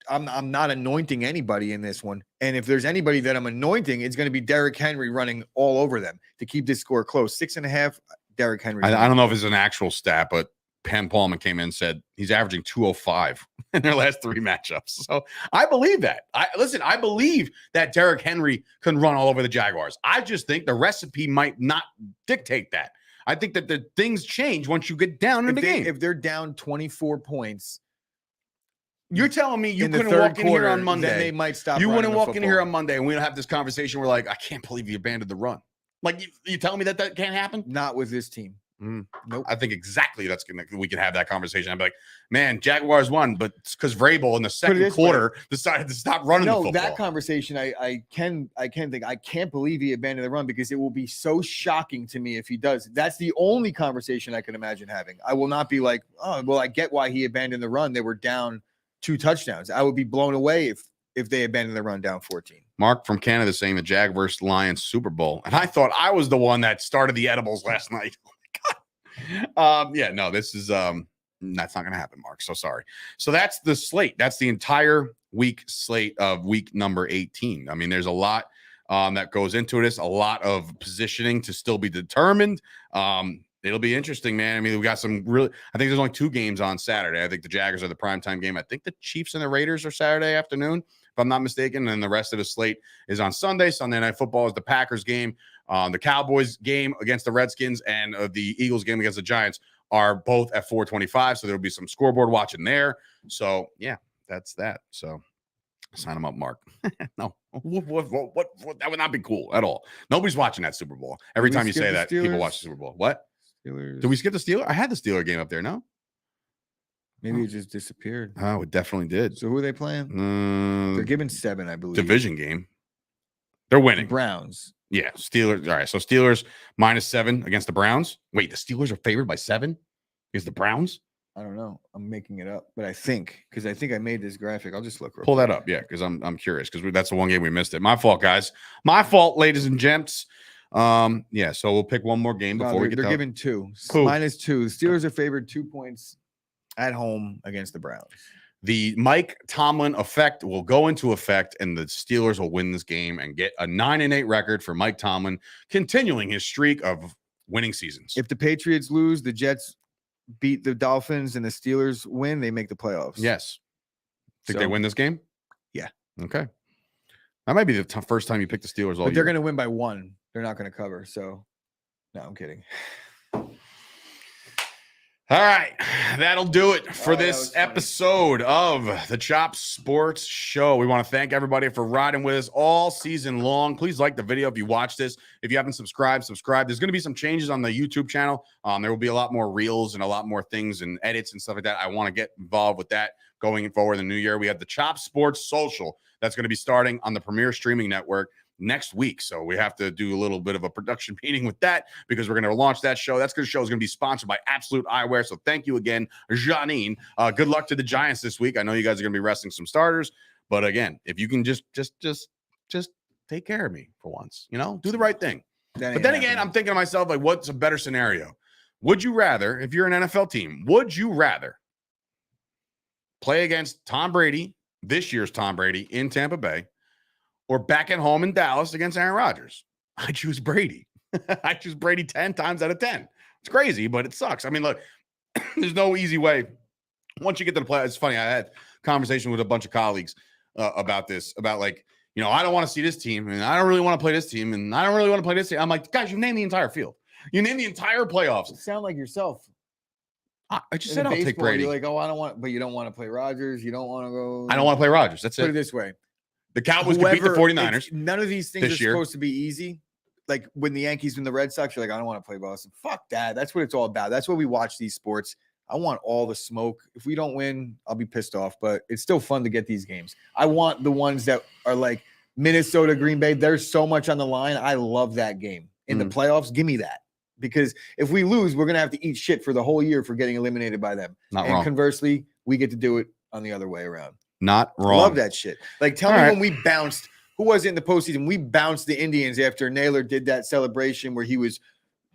I'm not anointing anybody in this one. And if there's anybody that I'm anointing, it's going to be Derrick Henry running all over them to keep this score close. 6.5. Derrick Henry. I don't know if it's an actual stat, but Pam Paulman came in and said he's averaging 205 in their last 3 matchups. So I believe that. I believe that Derrick Henry can run all over the Jaguars. I just think the recipe might not dictate that. I think that the things change once you get down in the game. If they're down 24 points, you're telling me you in the couldn't third walk in here on Monday. Then they might stop. You wouldn't running the walk in here football. on Monday and we don't have this conversation. We're like, I can't believe you abandoned the run. Like you telling me that can't happen? Not with this team. Nope. I think exactly we can have that conversation. I'd be like, man, Jaguars won, but it's because Vrabel in the second quarter decided to stop running the football. That conversation I can think. I can't believe he abandoned the run because it will be so shocking to me if he does. That's the only conversation I can imagine having. I will not be like, oh, well, I get why he abandoned the run. They were down 2 touchdowns. I would be blown away if they abandoned the run down 14. Mark from Canada saying the Jag versus Lions Super Bowl. And I thought I was the one that started the edibles last night. This is that's not gonna happen, Mark. So sorry. So that's the slate. That's the entire week slate of week number 18. I mean, there's a lot that goes into this, a lot of positioning to still be determined. It'll be interesting, man. I mean, we got some really, I think there's only 2 games on Saturday. I think the Jaguars are the primetime game. I think the Chiefs and the Raiders are Saturday afternoon, if I'm not mistaken. And the rest of the slate is on Sunday. Sunday Night Football is the Packers game. The Cowboys game against the Redskins and the Eagles game against the Giants are both at 4:25. So there'll be some scoreboard watching there. So yeah, that's that. So sign them up, Mark. No, what? That would not be cool at all. Nobody's watching that Super Bowl. Every time you say that, people watch the Super Bowl. What? Steelers. Did we skip the Steelers? I had the Steeler game up there. No, maybe it just disappeared. Oh, it definitely did. So who are they playing? They're giving 7, I believe. Division game. They're winning. Browns. Yeah, Steelers. All right, so Steelers -7 against the Browns. Wait, the Steelers are favored by 7 against the Browns? I don't know. I'm making it up, but I think I made this graphic. I'll just look. Pull that up, yeah, because I'm curious because that's the one game we missed it. My fault, guys. My fault, ladies and gents. So we'll pick one more game before we get. They're giving 2. Cool. -2. Steelers are favored 2 points at home against the Browns. The Mike Tomlin effect will go into effect, and the Steelers will win this game and get a 9-8 record for Mike Tomlin, continuing his streak of winning seasons. If the Patriots lose, the Jets beat the Dolphins, and the Steelers win, they make the playoffs. Yes. Think they win this game? Yeah. Okay. That might be the first time you pick the Steelers all But they're year. going to win by 1. They're not going to cover. So, no, I'm kidding. All right, that'll do it for this episode of the Chop Sports Show. We want to thank everybody for riding with us all season long. Please like the video if you watch this. If you haven't subscribed, subscribe. There's going to be some changes on the YouTube channel. There will be a lot more reels and a lot more things and edits and stuff like that. I want to get involved with that going forward in the new year. We have the Chop Sports Social that's going to be starting on the Premier Streaming Network next week. So we have to do a little bit of a production meeting with that because we're going to launch that show. That show is going to be sponsored by Absolute Eyewear. So thank you again, Janine. Good luck to the Giants this week. I know you guys are going to be resting some starters, but again, if you can just take care of me for once, do the right thing. But then again, I'm thinking to myself, like, what's a better scenario? Would you rather, if you're an NFL team, would you rather play against Tom Brady, this year's Tom Brady in Tampa Bay, or back at home in Dallas against Aaron Rodgers? I choose Brady. I choose Brady 10 times out of 10. It's crazy, but it sucks. I mean, look, there's no easy way. Once you get to the play, it's funny. I had a conversation with a bunch of colleagues about this, about like, I don't want to see this team, and I don't really want to play this team, and I don't really want to play this team. I'm like, guys, you named the entire field. You named the entire playoffs. You sound like yourself. I just said I'll take Brady. You're like, oh, I don't want, but you don't want to play Rodgers. You don't want to go. I don't want to play Rodgers. That's Put it it. this way. The Cowboys could beat the 49ers. None of these things are year. supposed to be easy. Like when the Yankees win the Red Sox, you're like, I don't want to play Boston. Fuck that. That's what it's all about. That's what we watch these sports. I want all the smoke. If we don't win, I'll be pissed off, but it's still fun to get these games. I want the ones that are like Minnesota, Green Bay. There's so much on the line. I love that game. In the playoffs, give me that. Because if we lose, we're going to have to eat shit for the whole year for getting eliminated by them. Not and wrong. Conversely, we get to do it on the other way around. Not wrong. Love that shit. Like, tell me when we bounced. Who was it in the postseason? We bounced the Indians after Naylor did that celebration where he was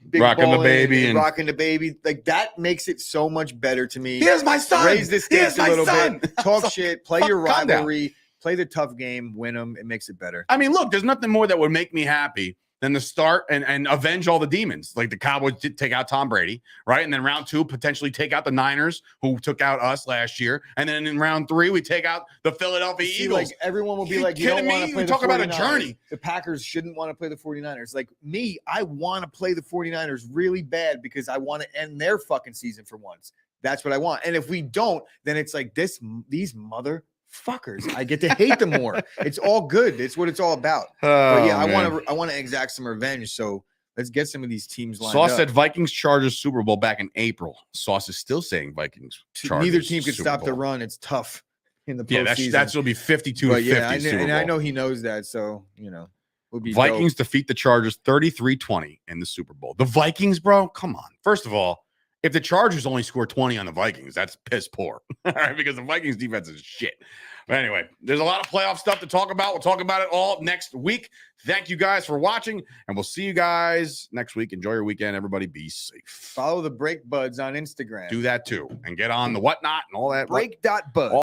big Rocking the bowling baby and and- rocking the baby. Like that makes it so much better to me. Here's my son. Raise the stakes a little bit. Talk So, shit. Play your calm down. rivalry. Play the tough game. Win them. It makes it better. I mean, look, there's nothing more that would make me happy than to start and avenge all the demons. Like the Cowboys did take out Tom Brady, right? And then round 2, potentially take out the Niners, who took out us last year. And then in round 3, we take out the Philadelphia See, Eagles. like everyone will be You like, you don't kidding want me? to play We the talk about a 49ers. journey. The Packers shouldn't want to play the 49ers. Like me, I want to play the 49ers really bad because I want to end their fucking season for once. That's what I want. And if we don't, then it's like these motherfuckers. I get to hate them more. It's all good. It's what it's all about. But yeah, I want to exact some revenge. So let's get some of these teams lined Sauce up. said Vikings Chargers Super Bowl back in April. Sauce is still saying Vikings Chargers. Neither team can Super stop the Bowl. run. It's tough in the Yeah, postseason. that's will be 52 But to 50. yeah, Super Bowl. I know he knows that. So would be Vikings dope. defeat the Chargers 33-20 in the Super Bowl. The Vikings, bro, come on. First of all, if the Chargers only score 20 on the Vikings, that's piss poor. All right, because the Vikings defense is shit. But anyway, there's a lot of playoff stuff to talk about. We'll talk about it all next week. Thank you guys for watching, and we'll see you guys next week. Enjoy your weekend. Everybody be safe. Follow the Break Buds on Instagram. Do that too. And get on the whatnot and all that. Break.bud.